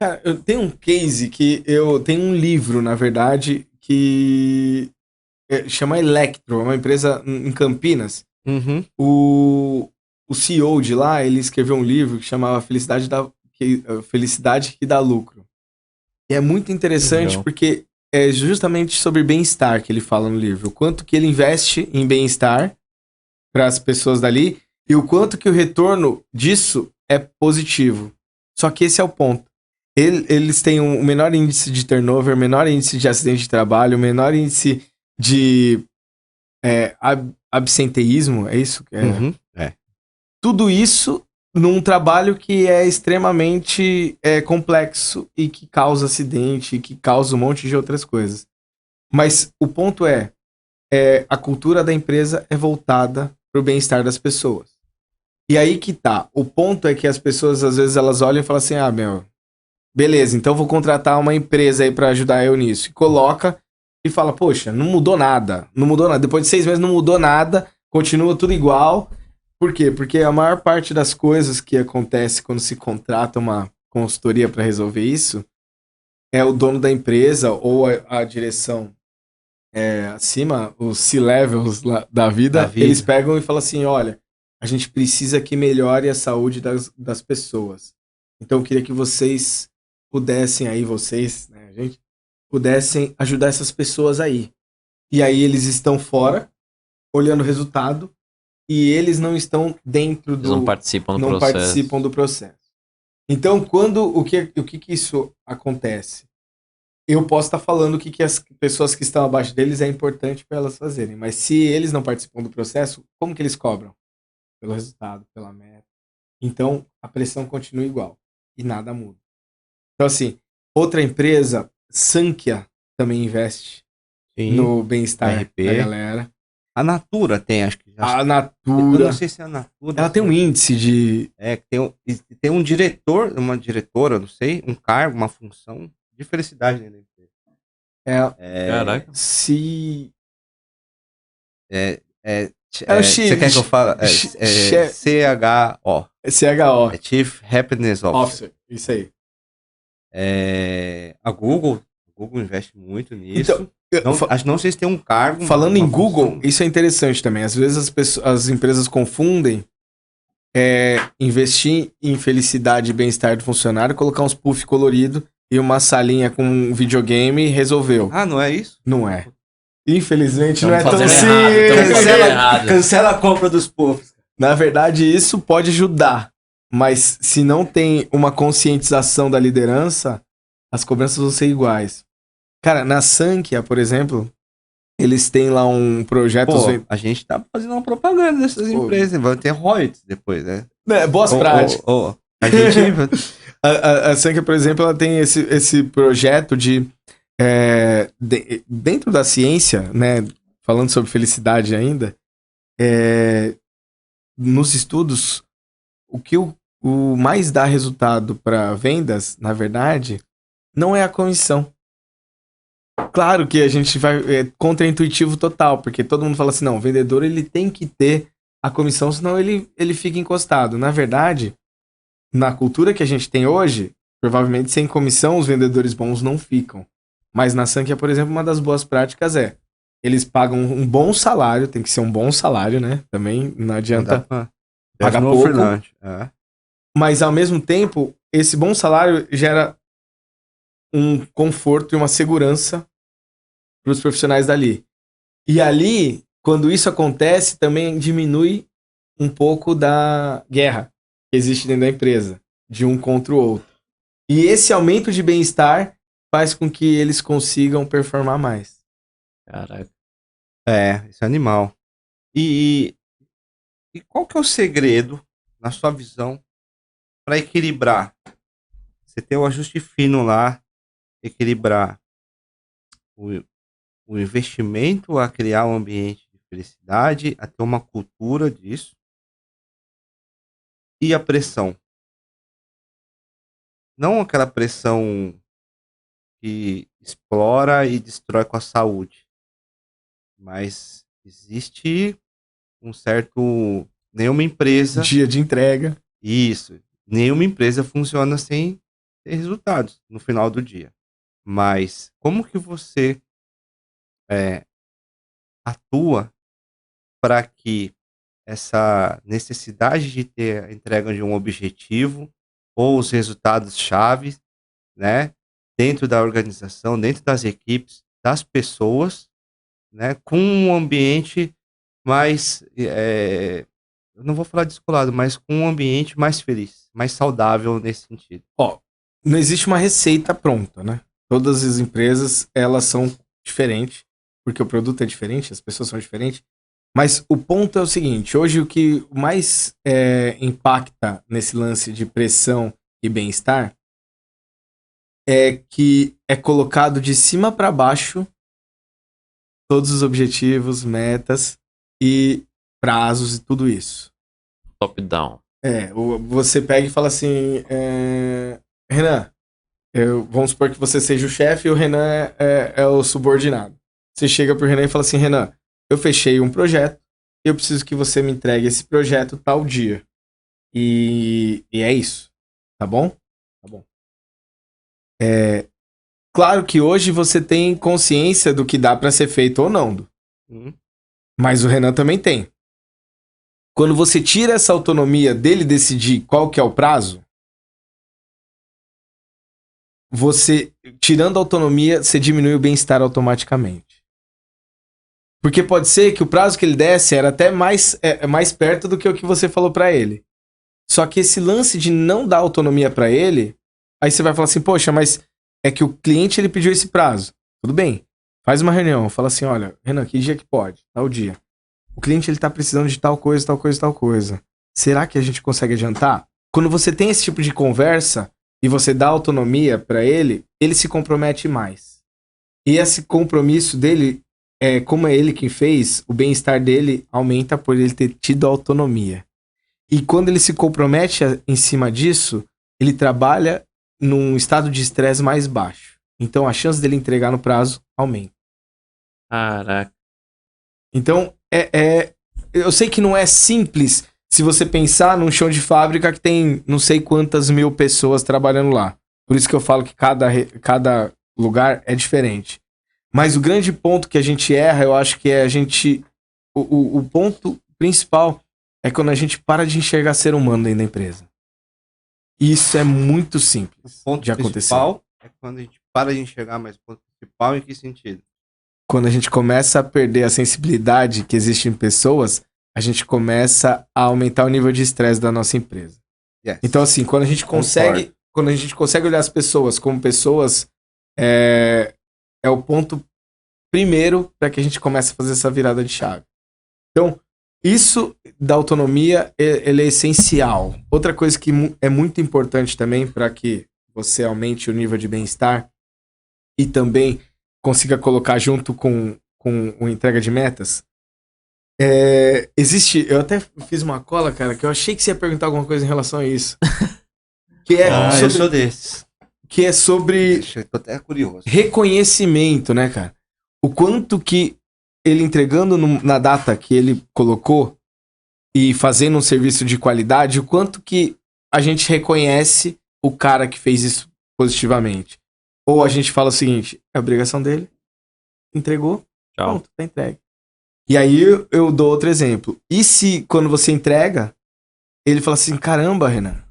Cara, eu tenho um case que eu tenho um livro, na verdade, que chama Electro, é uma empresa em Campinas. Uhum. O CEO de lá, ele escreveu um livro que chamava Felicidade que dá lucro. E é muito interessante Legal. porque é justamente sobre bem-estar que ele fala no livro. O quanto que ele investe em bem-estar para as pessoas dali e o quanto que o retorno disso é positivo. Só que esse é o ponto. Eles têm um menor índice de turnover, menor índice de acidente de trabalho, menor índice de absenteísmo, é isso? Uhum. Tudo isso num trabalho que é extremamente complexo e que causa acidente, e que causa um monte de outras coisas. Mas o ponto a cultura da empresa é voltada para o bem-estar das pessoas. E aí que tá. O ponto é que as pessoas, às vezes, elas olham e falam assim, beleza, então vou contratar uma empresa aí para ajudar eu nisso. E coloca e fala, poxa, não mudou nada. Não mudou nada. Depois de 6 meses não mudou nada. Continua tudo igual. Por quê? Porque a maior parte das coisas que acontece quando se contrata uma consultoria para resolver isso é o dono da empresa ou a direção acima, os C-levels da vida, eles pegam e falam assim, olha, a gente precisa que melhore a saúde das pessoas. Então eu queria que vocês pudessem aí, né, a gente, pudessem ajudar essas pessoas aí. E aí eles estão fora, olhando o resultado, e eles não estão dentro do... Eles não participam do processo. Então, o que isso acontece? Eu posso estar falando o que as pessoas que estão abaixo deles é importante para elas fazerem, mas se eles não participam do processo, como que eles cobram? Pelo resultado, pela meta. Então, a pressão continua igual e nada muda. Então, assim, outra empresa, Sankhya, também investe no bem-estar da galera. A Natura tem, acho que. A Natura. Eu não sei se é a Natura. Ela tem um índice de... tem um diretor, uma diretora, não sei, um cargo, uma função de felicidade dentro da empresa. Caraca. Se... Você quer que eu fale? CHO. CHO. Chief Happiness Officer. Isso aí. A Google investe muito nisso. Então, não sei se tem um cargo. Falando em Google, isso é interessante também. Às vezes as empresas confundem investir em felicidade e bem-estar do funcionário, colocar uns puff colorido e uma salinha com um videogame e resolveu. Ah, não é isso? Não é. Infelizmente não é tão simples. Cancela a compra dos puffs. Na verdade, isso pode ajudar. Mas se não tem uma conscientização da liderança, as cobranças vão ser iguais. Cara, na Sankhya, por exemplo, eles têm lá um projeto... a gente tá fazendo uma propaganda dessas empresas. Vai ter royalties depois, né? Boas práticas. A gente... a Sankhya, por exemplo, ela tem esse projeto de... dentro da ciência, né? Falando sobre felicidade ainda, nos estudos, o que o mais dá resultado para vendas, na verdade, não é a comissão. Claro que a gente vai... É contra-intuitivo total, porque todo mundo fala assim, não, o vendedor ele tem que ter a comissão, senão ele fica encostado. Na verdade, na cultura que a gente tem hoje, provavelmente sem comissão os vendedores bons não ficam. Mas na Sankia, por exemplo, uma das boas práticas eles pagam um bom salário, tem que ser um bom salário, né? Também não adianta pagar pouco. Mas ao mesmo tempo, esse bom salário gera um conforto e uma segurança para os profissionais dali. E ali, quando isso acontece, também diminui um pouco da guerra que existe dentro da empresa, de um contra o outro. E esse aumento de bem-estar faz com que eles consigam performar mais. Caraca. Isso é animal. E qual que é o segredo, na sua visão, para equilibrar? Você tem o ajuste fino lá, equilibrar o investimento a criar um ambiente de felicidade, a ter uma cultura disso, e a pressão. Não aquela pressão que explora e destrói com a saúde, mas existe um certo... Nenhuma empresa... Dia de entrega. Isso. Nenhuma empresa funciona sem ter resultados no final do dia. Mas como que você atua para que essa necessidade de ter a entrega de um objetivo ou os resultados chave, né, dentro da organização, dentro das equipes, das pessoas, né, com um ambiente mais, eu não vou falar descolado, mas com um ambiente mais feliz, mais saudável nesse sentido. Não existe uma receita pronta, né? Todas as empresas, elas são diferentes, porque o produto é diferente, as pessoas são diferentes. Mas o ponto é o seguinte, hoje o que mais impacta nesse lance de pressão e bem-estar é que é colocado de cima para baixo todos os objetivos, metas e prazos e tudo isso. Top down. Você pega e fala assim, Renan, vamos supor que você seja o chefe e o Renan é o subordinado. Você chega pro Renan e fala assim, Renan, eu fechei um projeto e eu preciso que você me entregue esse projeto tal dia. E é isso. Tá bom? Tá bom. Claro que hoje você tem consciência do que dá pra ser feito ou não. Mas o Renan também tem. Quando você tira essa autonomia dele decidir qual que é o prazo, você, tirando a autonomia, você diminui o bem-estar automaticamente. Porque pode ser que o prazo que ele desse era até mais perto do que o que você falou pra ele. Só que esse lance de não dar autonomia pra ele, aí você vai falar assim, poxa, mas é que o cliente ele pediu esse prazo. Tudo bem, faz uma reunião, fala assim, olha, Renan, que dia que pode? Tal dia. O cliente ele tá precisando de tal coisa, tal coisa, tal coisa. Será que a gente consegue adiantar? Quando você tem esse tipo de conversa e você dá autonomia pra ele, ele se compromete mais. E esse compromisso dele, como é ele quem fez, o bem-estar dele aumenta por ele ter tido autonomia. E quando ele se compromete em cima disso, ele trabalha num estado de estresse mais baixo. Então a chance dele entregar no prazo aumenta. Caraca. Então, eu sei que não é simples se você pensar num chão de fábrica que tem não sei quantas mil pessoas trabalhando lá. Por isso que eu falo que cada lugar é diferente. Mas o grande ponto que a gente erra, eu acho que o ponto principal é quando a gente para de enxergar ser humano dentro da empresa. Isso é muito simples de acontecer. O ponto principal é quando a gente para de enxergar, mas o ponto principal em que sentido? Quando a gente começa a perder a sensibilidade que existe em pessoas, a gente começa a aumentar o nível de estresse da nossa empresa. Yes. Então, assim, quando a gente consegue olhar as pessoas como pessoas, é o ponto primeiro para que a gente comece a fazer essa virada de chave. Então, isso da autonomia, ele é essencial. Outra coisa que é muito importante também para que você aumente o nível de bem-estar e também consiga colocar junto com a entrega de metas, eu até fiz uma cola, cara, que eu achei que você ia perguntar alguma coisa em relação a isso. Que eu sou desses. que é sobre Deixa eu tô até curioso. reconhecimento, né, cara? O quanto que ele entregando na data que ele colocou e fazendo um serviço de qualidade, o quanto que a gente reconhece o cara que fez isso positivamente. Ou a gente fala o seguinte, é a obrigação dele, entregou, Tchau. pronto, tá entregue. E aí eu dou outro exemplo. E se quando você entrega, ele fala assim, caramba, Renan,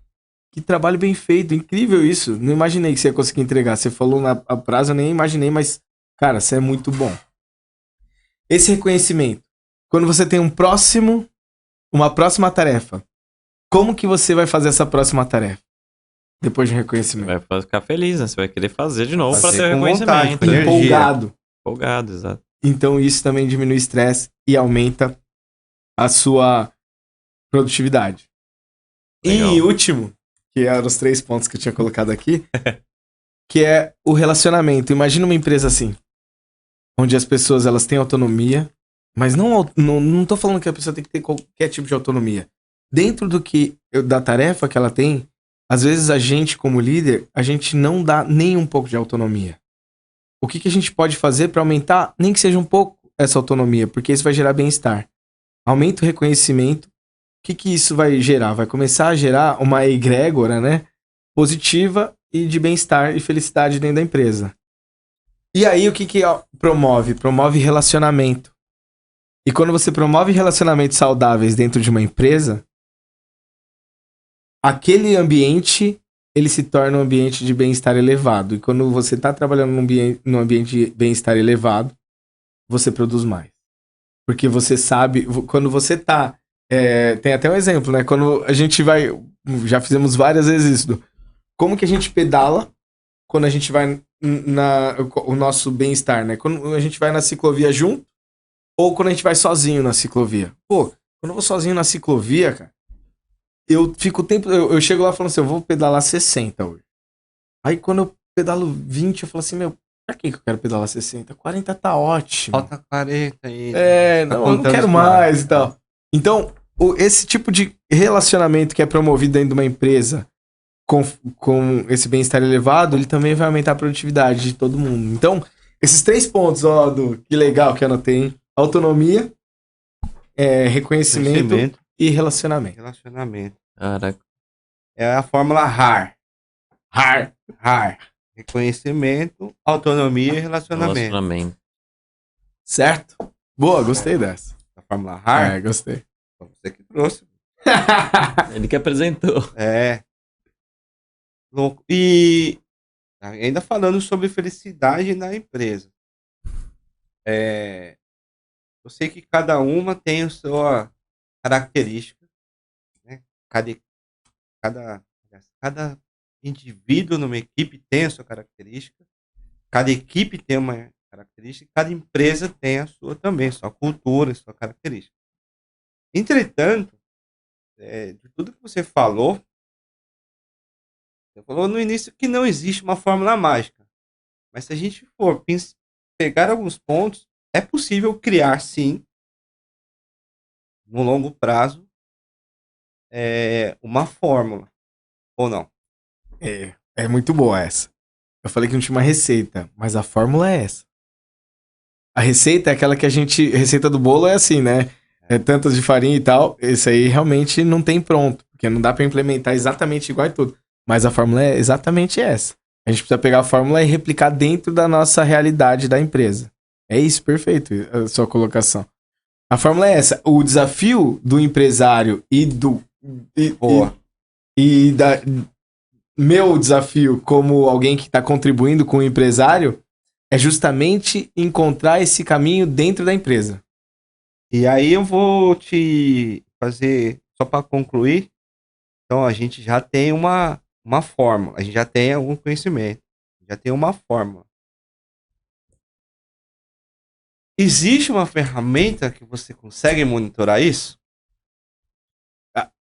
que trabalho bem feito, incrível isso. Não imaginei que você ia conseguir entregar. Você falou a prazo, eu nem imaginei, mas, cara, você é muito bom. Esse reconhecimento, quando você tem uma próxima tarefa, como que você vai fazer essa próxima tarefa? Depois de um reconhecimento. Vai ficar feliz, né? Você vai querer fazer de novo pra Fazer ter com vontade, reconhecimento. com energia. Empolgado. Empolgado, exato. Então isso também diminui o estresse e aumenta a sua produtividade. Legal. E último, que eram os 3 pontos que eu tinha colocado aqui, que é o relacionamento. Imagina uma empresa assim, onde as pessoas elas têm autonomia, mas não tô falando que a pessoa tem que ter qualquer tipo de autonomia. Dentro da tarefa que ela tem, às vezes a gente como líder, a gente não dá nem um pouco de autonomia. O que a gente pode fazer para aumentar, nem que seja um pouco, essa autonomia? Porque isso vai gerar bem-estar. Aumenta o reconhecimento. O que isso vai gerar? Vai começar a gerar uma egrégora, né? Positiva e de bem-estar e felicidade dentro da empresa. E aí, o que promove? Promove relacionamento. E quando você promove relacionamentos saudáveis dentro de uma empresa, aquele ambiente, ele se torna um ambiente de bem-estar elevado. E quando você está trabalhando num ambiente de bem-estar elevado, você produz mais. Porque você sabe, quando você tá... tem até um exemplo, né? Quando a gente vai... Já fizemos várias vezes isso. Como que a gente pedala quando a gente vai o nosso bem-estar, né? Quando a gente vai na ciclovia junto ou quando a gente vai sozinho na ciclovia. Pô, quando eu vou sozinho na ciclovia, cara, eu fico o tempo... Eu chego lá falando assim, eu vou pedalar 60 hoje. Aí quando eu pedalo 20, eu falo assim, meu, pra que eu quero pedalar 60? 40 tá ótimo. Falta 40 aí. Eu não quero mais e tal. Então, esse tipo de relacionamento que é promovido dentro de uma empresa com esse bem-estar elevado, ele também vai aumentar a produtividade de todo mundo. Então, esses 3 pontos, que legal que eu anotei, hein? Autonomia, reconhecimento e relacionamento. Caraca. É a fórmula RAR. Reconhecimento, autonomia e relacionamento. Certo? Boa, gostei dessa. A fórmula RAR? Gostei. Você que trouxe. Ele que apresentou. Louco. E ainda falando sobre felicidade na empresa. Eu sei que cada uma tem a sua característica, né? Cada indivíduo numa equipe tem a sua característica, cada equipe tem uma característica, cada empresa tem a sua também, sua cultura, sua característica. Entretanto, de tudo que você falou no início que não existe uma fórmula mágica, mas se a gente for pegar alguns pontos, é possível criar sim, no longo prazo, uma fórmula, ou não? É muito boa essa. Eu falei que não tinha uma receita, mas a fórmula é essa. A receita é aquela que receita do bolo é assim, né? É tantas de farinha e tal. Esse aí realmente não tem pronto, porque não dá pra implementar exatamente igual e tudo. Mas a fórmula é exatamente essa. A gente precisa pegar a fórmula e replicar dentro da nossa realidade da empresa. É isso, perfeito, a sua colocação. A fórmula é essa. O desafio do empresário meu desafio como alguém que está contribuindo com o empresário é justamente encontrar esse caminho dentro da empresa. E aí eu vou te fazer, só para concluir, então a gente já tem uma fórmula, a gente já tem algum conhecimento, já tem uma fórmula. Existe uma ferramenta que você consegue monitorar isso?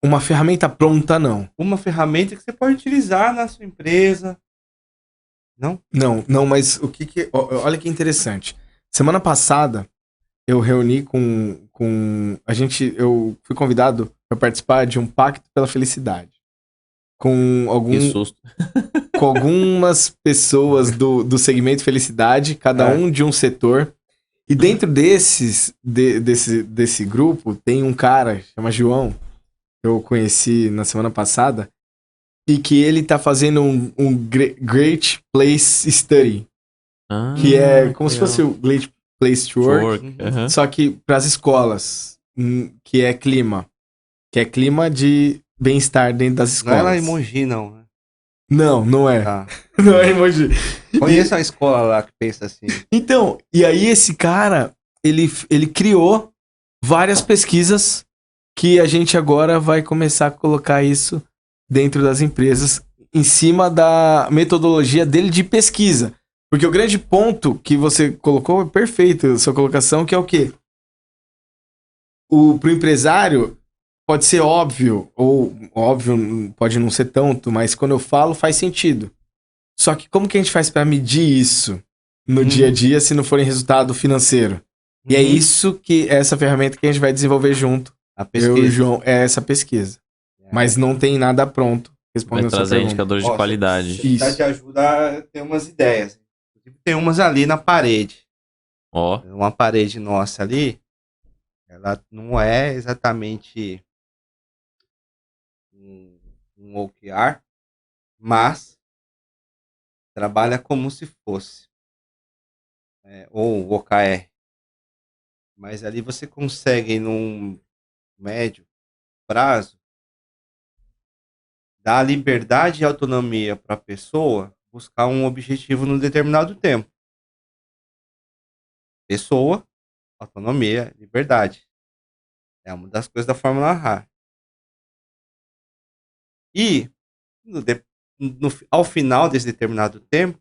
Uma ferramenta pronta, não. Uma ferramenta que você pode utilizar na sua empresa. Não? Não, mas o que... Olha que interessante. Semana passada, eu reuni eu fui convidado para participar de um pacto pela felicidade. Que susto. com algumas pessoas do segmento felicidade, cada um de um setor. E dentro desse grupo tem um cara, chama João, que eu conheci na semana passada, e que ele tá fazendo um Great Place Study, que é como se fosse o Great Place to Work, só que para as escolas, que é clima de bem-estar dentro das escolas. Não é lá em Mogi, não. Não é. Tá. Não é em Mogi. Conheço uma escola lá que pensa assim. Então, e aí esse cara, ele criou várias pesquisas que a gente agora vai começar a colocar isso dentro das empresas, em cima da metodologia dele de pesquisa. Porque o grande ponto que você colocou é perfeito, a sua colocação, que é o quê? Pro empresário, pode ser óbvio, ou óbvio pode não ser tanto, mas quando eu falo faz sentido. Só que como que a gente faz para medir isso no dia a dia se não for em resultado financeiro? E é isso que é essa ferramenta que a gente vai desenvolver junto. A pesquisa. Eu e o João, é essa pesquisa. Mas não tem nada pronto. Vai trazer indicadores de qualidade. Isso te ajuda a ter umas ideias. Tem umas ali na parede. Uma parede nossa ali, ela não é exatamente um OKR, mas trabalha como se fosse. Ou OKR. Mas ali você consegue, num médio prazo, dar liberdade e autonomia para a pessoa buscar um objetivo num determinado tempo. Pessoa, autonomia, liberdade. É uma das coisas da Fórmula RA. E, ao final desse determinado tempo,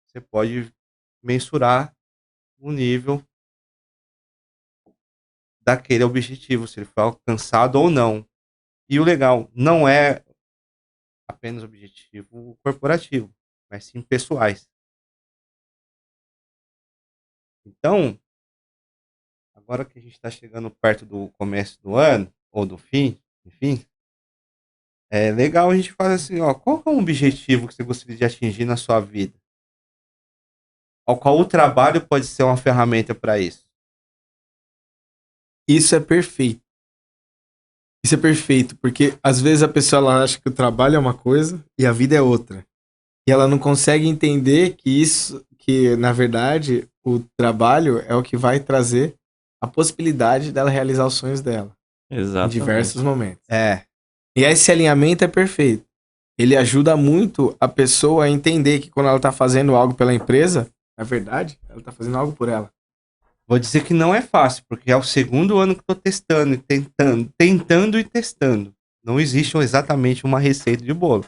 você pode mensurar o nível daquele objetivo, se ele foi alcançado ou não. E o legal, não é apenas objetivo corporativo, mas sim pessoais. Então, agora que a gente está chegando perto do começo do ano, ou do fim, enfim, é legal a gente fazer assim, qual é o objetivo que você gostaria de atingir na sua vida? Ao qual o trabalho pode ser uma ferramenta para isso? Isso é perfeito. Isso é perfeito, porque às vezes a pessoa ela acha que o trabalho é uma coisa e a vida é outra. E ela não consegue entender que na verdade o trabalho é o que vai trazer a possibilidade dela realizar os sonhos dela. Exatamente. Em diversos momentos. E esse alinhamento é perfeito. Ele ajuda muito a pessoa a entender que quando ela está fazendo algo pela empresa, na verdade, ela está fazendo algo por ela. Vou dizer que não é fácil, porque é o segundo ano que estou testando e tentando e testando. Não existe exatamente uma receita de bolo.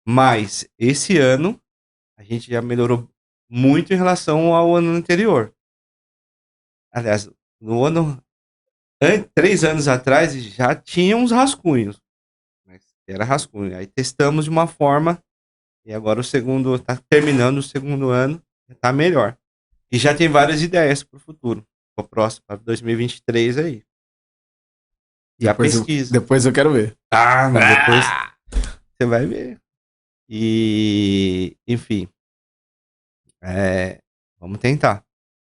Mas esse ano a gente já melhorou muito em relação ao ano anterior. Aliás, no ano 3 anos atrás já tinha uns rascunhos, mas era rascunho. Aí testamos de uma forma e agora está terminando o segundo ano, está melhor. E já tem várias ideias para o futuro, para o próximo, para 2023 aí. E depois a pesquisa. Depois eu quero ver. Mas depois você vai ver. E, enfim, vamos tentar.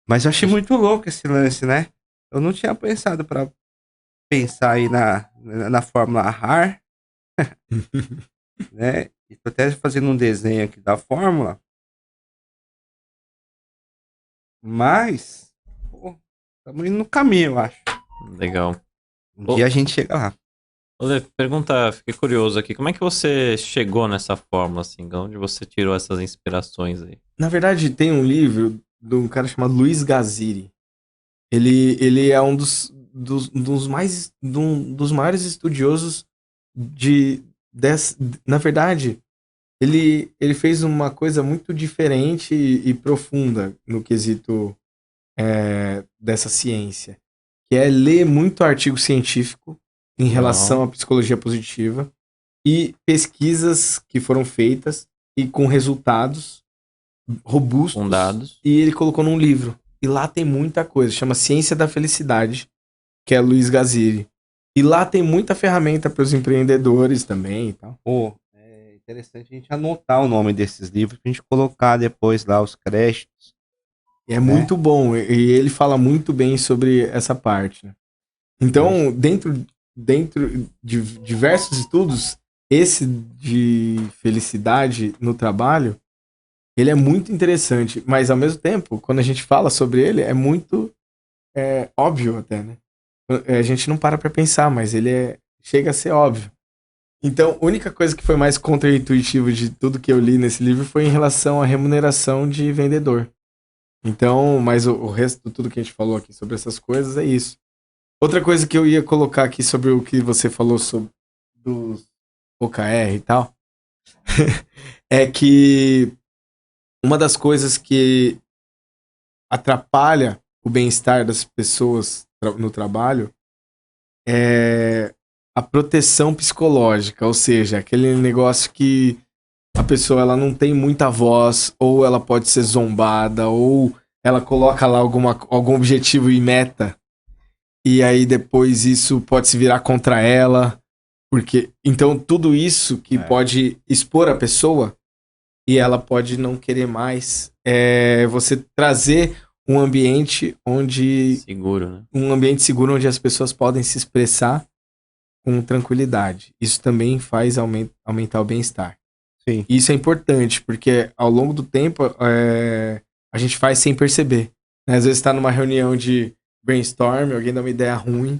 Mas eu achei muito louco esse lance, né? Eu não tinha pensado para pensar aí na Fórmula RAR, né? E tô até fazendo um desenho aqui da Fórmula. Mas, estamos indo no caminho, eu acho. Legal. Um dia a gente chega lá. Pergunta, fiquei curioso aqui. Como é que você chegou nessa fórmula, assim? De onde você tirou essas inspirações aí? Na verdade, tem um livro de um cara chamado Luiz Gaziri. Ele é um dos maiores estudiosos na verdade, ele fez uma coisa muito diferente e profunda no quesito dessa ciência, que é ler muito artigo científico em relação à psicologia positiva e pesquisas que foram feitas e com resultados robustos. Com dados. E ele colocou num livro. E lá tem muita coisa. Chama Ciência da Felicidade, que é Luiz Gaziri. E lá tem muita ferramenta para os empreendedores também e tal. interessante a gente anotar o nome desses livros pra gente colocar depois lá os créditos. É muito bom, e ele fala muito bem sobre essa parte, né? Então, dentro de diversos estudos, esse de felicidade no trabalho, ele é muito interessante, mas ao mesmo tempo, quando a gente fala sobre ele, é muito óbvio até, né? A gente não para pra pensar, mas ele chega a ser óbvio. Então, a única coisa que foi mais contraintuitiva de tudo que eu li nesse livro foi em relação à remuneração de vendedor. Então, mas o resto de tudo que a gente falou aqui sobre essas coisas é isso. Outra coisa que eu ia colocar aqui sobre o que você falou sobre dos OKR e tal, é que uma das coisas que atrapalha o bem-estar das pessoas no trabalho é a proteção psicológica, ou seja, aquele negócio que a pessoa ela não tem muita voz, ou ela pode ser zombada, ou ela coloca lá algum objetivo e meta, e aí depois isso pode se virar contra ela, porque então tudo isso que pode expor a pessoa e ela pode não querer mais, você trazer um ambiente seguro, né? Um ambiente seguro onde as pessoas podem se expressar com tranquilidade. Isso também faz aumentar o bem-estar. Sim. Isso é importante, porque ao longo do tempo a gente faz sem perceber. Né? Às vezes está numa reunião de brainstorm, alguém dá uma ideia ruim,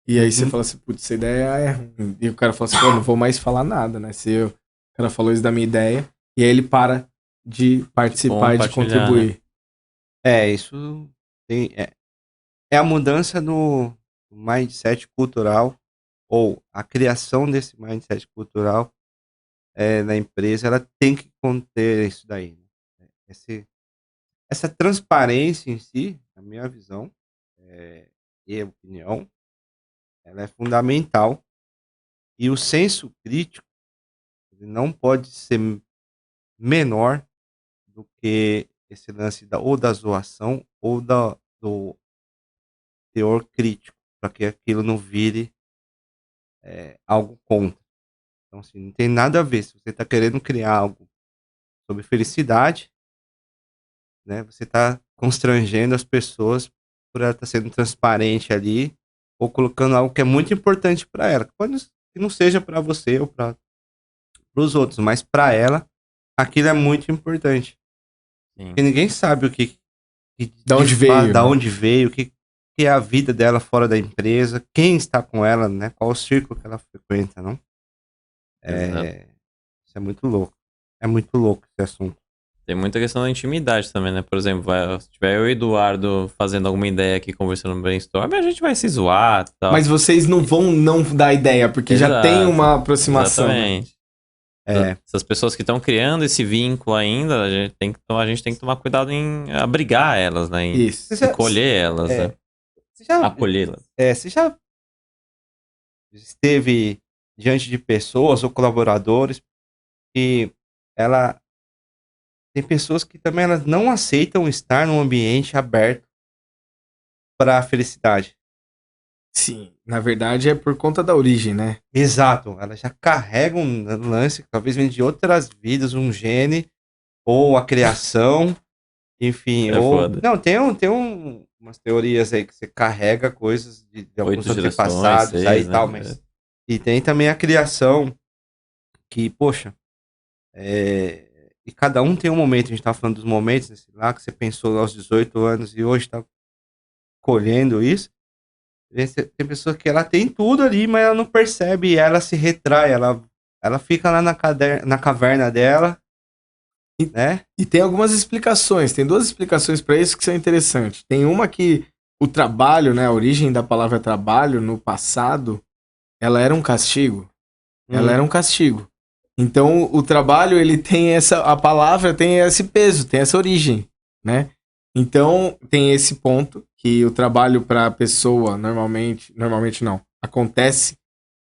e aí você fala assim, putz, essa ideia é ruim. E o cara fala assim, pô, não vou mais falar nada, né? O cara falou isso da minha ideia, e aí ele para de participar e de contribuir. Né? Isso é a mudança no mindset cultural, ou a criação desse mindset cultural na empresa, ela tem que conter isso daí. Né? Essa transparência em si, na minha visão e opinião, ela é fundamental. E o senso crítico ele não pode ser menor do que esse lance ou da zoação ou do teor crítico, para que aquilo não vire algo contra. Então, assim, não tem nada a ver. Se você está querendo criar algo sobre felicidade, né, você está constrangendo as pessoas por ela estar sendo transparente ali, ou colocando algo que é muito importante para ela. Que não seja para você ou para os outros, mas para ela, aquilo é muito importante. Sim. Porque ninguém sabe o que da onde veio, o que é a vida dela fora da empresa, quem está com ela, né? Qual o círculo que ela frequenta, não? Isso é muito louco. É muito louco esse assunto. Tem muita questão da intimidade também, né? Por exemplo, se tiver eu e o Eduardo fazendo alguma ideia aqui, conversando no brainstorm, a gente vai se zoar e tal. Mas vocês não vão não dar ideia, porque já tem uma aproximação. Exatamente. Né? Essas pessoas que estão criando esse vínculo ainda, a gente tem que tomar cuidado em abrigar elas, né? Em acolher elas, né? Acolhê-las. Você já esteve diante de pessoas ou colaboradores que tem pessoas que também elas não aceitam estar num ambiente aberto para a felicidade. Sim, na verdade é por conta da origem, né? Exato, elas já carregam um lance que talvez vem de outras vidas, um gene, ou a criação, enfim. Foda. Não, tem umas teorias aí que você carrega coisas de alguns antepassados aí e tal, mas... E tem também a criação que, poxa, e cada um tem um momento, a gente tá falando dos momentos, assim, lá que você pensou aos 18 anos e hoje tá colhendo isso. Tem pessoa que ela tem tudo ali, mas ela não percebe, e ela se retrai, ela fica lá na caverna dela, né? E tem algumas explicações, tem duas explicações para isso que são interessantes. Tem uma que o trabalho, né, a origem da palavra trabalho no passado, ela era um castigo. Ela era um castigo. Então, o trabalho, ele tem a palavra tem esse peso, tem essa origem, né? Então, tem esse ponto que o trabalho para a pessoa, normalmente não, acontece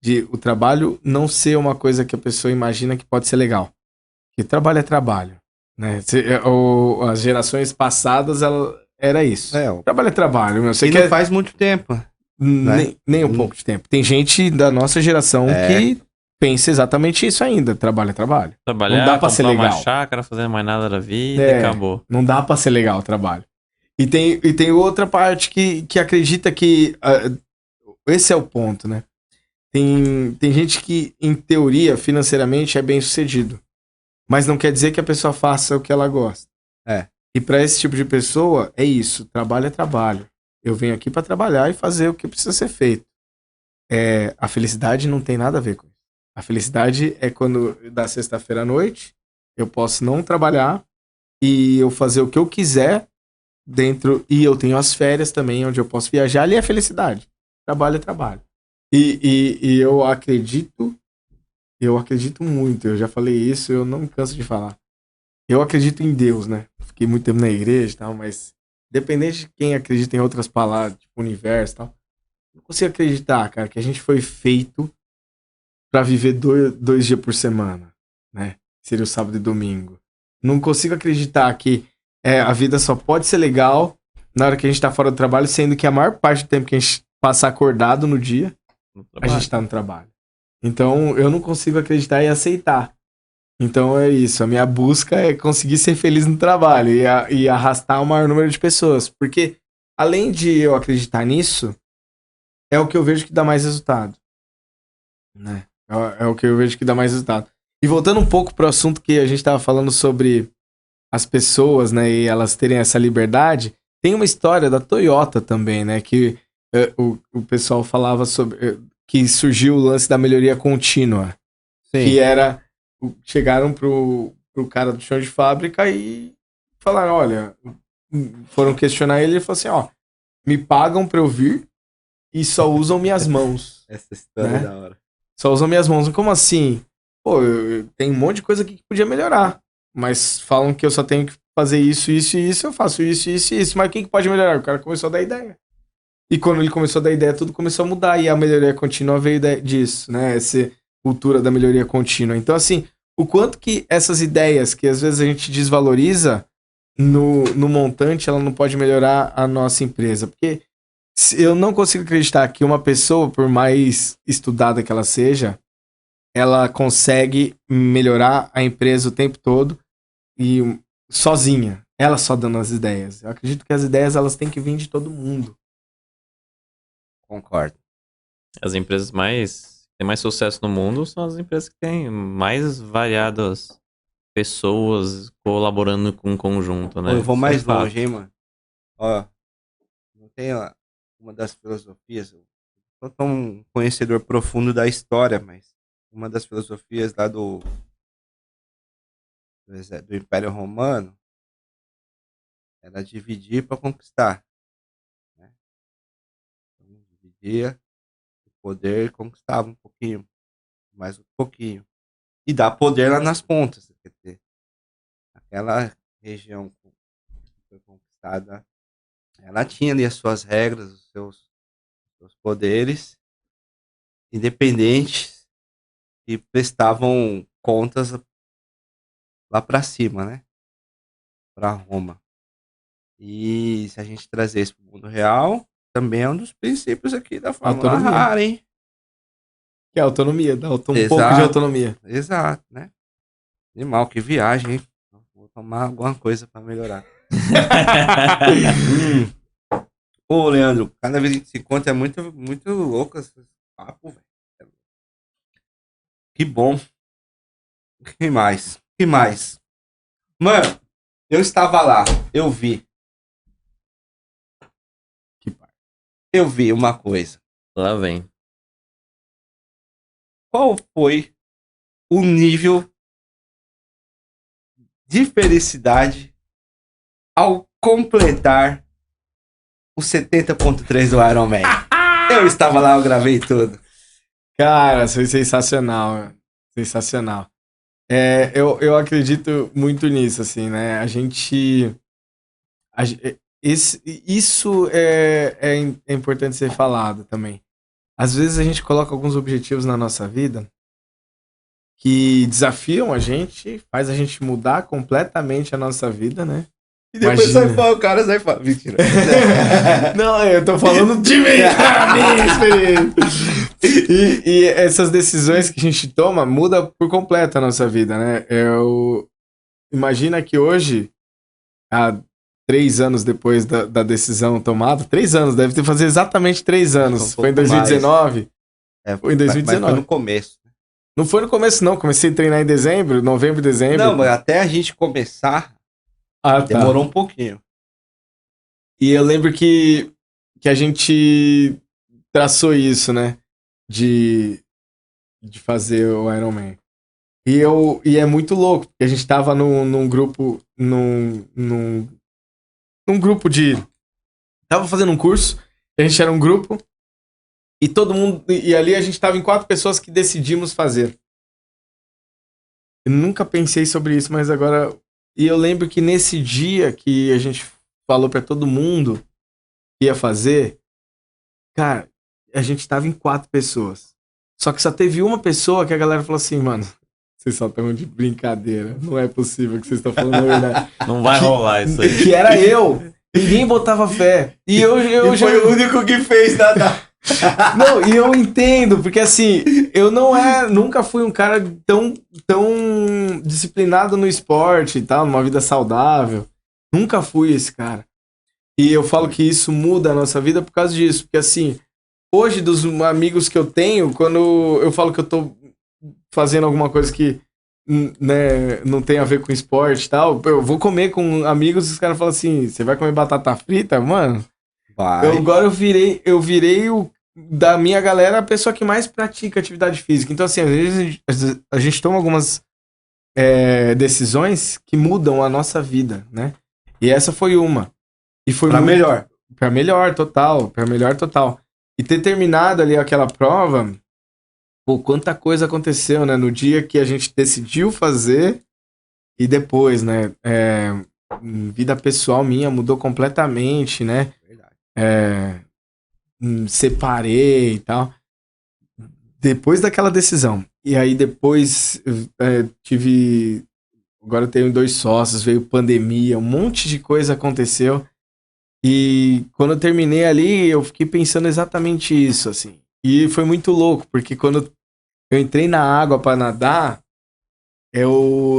de o trabalho não ser uma coisa que a pessoa imagina que pode ser legal. Porque trabalho é trabalho, né? As gerações passadas, era isso. Trabalho é trabalho. Meu. Você não faz muito tempo. Nem um pouco de tempo. Tem gente da nossa geração que pensa exatamente isso ainda. Trabalho é trabalho. Trabalhar, Não dá pra ser comprar uma legal. chácara, fazer mais nada da vida É. e acabou. Não dá pra ser legal o trabalho. E tem outra parte que acredita que... esse é o ponto, né? Tem gente que, em teoria, financeiramente, é bem sucedido. Mas não quer dizer que a pessoa faça o que ela gosta. E pra esse tipo de pessoa, é isso. Trabalho é trabalho. Eu venho aqui pra trabalhar e fazer o que precisa ser feito. A felicidade não tem nada a ver com isso. A felicidade é quando, da sexta-feira à noite, eu posso não trabalhar e eu fazer o que eu quiser dentro... E eu tenho as férias também, onde eu posso viajar. Ali é felicidade. Trabalho é trabalho. E eu acredito muito, eu já falei isso, eu não me canso de falar. Eu acredito em Deus, né? Fiquei muito tempo na igreja e tal, mas independente de quem acredita em outras palavras, tipo universo e tal, não consigo acreditar, cara, que a gente foi feito pra viver dois dias por semana, né? Seria o sábado e domingo. Não consigo acreditar que a vida só pode ser legal na hora que a gente tá fora do trabalho, sendo que a maior parte do tempo que a gente passa acordado no dia, a gente tá no trabalho. Então, eu não consigo acreditar e aceitar. Então, é isso. A minha busca é conseguir ser feliz no trabalho e arrastar o maior número de pessoas. Porque, além de eu acreditar nisso, é o que eu vejo que dá mais resultado. Né? É o que eu vejo que dá mais resultado. E voltando um pouco pro assunto que a gente tava falando sobre as pessoas, né, e elas terem essa liberdade, tem uma história da Toyota também, né, que o pessoal falava sobre... que surgiu o lance da melhoria contínua. Sim. Que era... Chegaram pro cara do chão de fábrica e falaram, olha... Foram questionar ele e ele falou assim, ó... Me pagam pra eu vir e só usam minhas mãos. Essa história né? é da hora. Só usam minhas mãos. Como assim? Pô, tem um monte de coisa aqui que podia melhorar. Mas falam que eu só tenho que fazer isso, isso e isso. Eu faço isso, isso e isso. Mas o que pode melhorar? O cara começou a dar ideia. E quando ele começou a dar ideia, tudo começou a mudar. E a melhoria contínua veio disso, né? Essa cultura da melhoria contínua. Então, assim, o quanto que essas ideias, que às vezes a gente desvaloriza no montante, ela não pode melhorar a nossa empresa. Porque eu não consigo acreditar que uma pessoa, por mais estudada que ela seja, ela consegue melhorar a empresa o tempo todo e sozinha. Ela só dando as ideias. Eu acredito que as ideias elas têm que vir de todo mundo. Concordo. As empresas que têm mais sucesso no mundo são as empresas que têm mais variadas pessoas colaborando com um conjunto, né? Eu vou Isso mais é fato. longe, hein, mano. Ó, não tem uma das filosofias, eu não sou tão conhecedor profundo da história, mas uma das filosofias lá do Império Romano era dividir para conquistar. Né? Então, dividia o poder e conquistava um pouquinho, mais um pouquinho. E dá poder lá nas pontas. Quer dizer, aquela região que foi conquistada, ela tinha ali as suas regras, os seus poderes, independentes, e prestavam contas lá para cima, né? Para Roma. E se a gente trazer isso para o mundo real, também é um dos princípios aqui da Fórmula Autonomia. Rara, hein? Que é autonomia, dá um pouco de Exato. autonomia. Exato, né? Animal, que viagem, hein? Vou tomar alguma coisa para melhorar. Ô, Leandro, cada vez que a gente se encontra é muito, muito louco esse papo, velho. Que bom. O que mais? O que mais? Mano, eu estava lá, eu vi. Eu vi uma coisa. Lá vem. Qual foi o nível de felicidade ao completar o 70.3 do Iron Man? Eu estava lá, eu gravei tudo. Cara, foi sensacional, meu. Sensacional. Eu acredito muito nisso, assim, né? Isso é importante ser falado também. Às vezes a gente coloca alguns objetivos na nossa vida que desafiam a gente, faz a gente mudar completamente a nossa vida, né? E depois sai fora, o cara sai fora. Mentira. Não, eu tô falando de mim, cara, minha experiência. E essas decisões que a gente toma muda por completo a nossa vida, né? Imagina que hoje, há 3 anos depois da decisão tomada, 3 anos, deve ter fazer exatamente 3 anos. Foi em 2019? Foi em 2019. Mas foi no começo. Não foi no começo, não. Comecei a treinar em dezembro, novembro, dezembro. Não, mas até a gente começar, demorou um pouquinho. E eu lembro que a gente traçou isso, né? De fazer o Iron Man. E é muito louco, porque a gente tava num grupo. Num grupo de. Tava fazendo um curso, a gente era um grupo, e todo mundo. E ali a gente tava em 4 pessoas que decidimos fazer. Eu nunca pensei sobre isso, mas agora. E eu lembro que nesse dia que a gente falou pra todo mundo que ia fazer, cara, a gente tava em 4 pessoas. Só que só teve uma pessoa que a galera falou assim, mano, vocês só estão de brincadeira. Não é possível que vocês estão falando a verdade. Não vai rolar isso aí. Que era eu. Ninguém botava fé. E eu já... foi o único que fez nada. Não, e eu entendo, porque assim, eu nunca fui um cara tão disciplinado no esporte e tal, numa vida saudável. Nunca fui esse cara. E eu falo que isso muda a nossa vida por causa disso. Porque assim, hoje dos amigos que eu tenho, quando eu falo que eu tô fazendo alguma coisa que, né, não tem a ver com esporte e tal, eu vou comer com amigos e os caras falam assim, você vai comer batata frita? Mano, agora eu virei da minha galera a pessoa que mais pratica atividade física. Então assim, às vezes a gente toma algumas decisões que mudam a nossa vida, né? E essa foi uma. E foi pra melhor. Pra melhor, total. Pra melhor, total. E ter terminado ali aquela prova, pô, quanta coisa aconteceu, né? No dia que a gente decidiu fazer e depois, né? Vida pessoal minha mudou completamente, né? Separei e tal. Depois daquela decisão. E aí depois tive... Agora eu tenho 2 sócios, veio pandemia, um monte de coisa aconteceu. E quando eu terminei ali, eu fiquei pensando exatamente isso, assim. E foi muito louco, porque quando eu entrei na água pra nadar,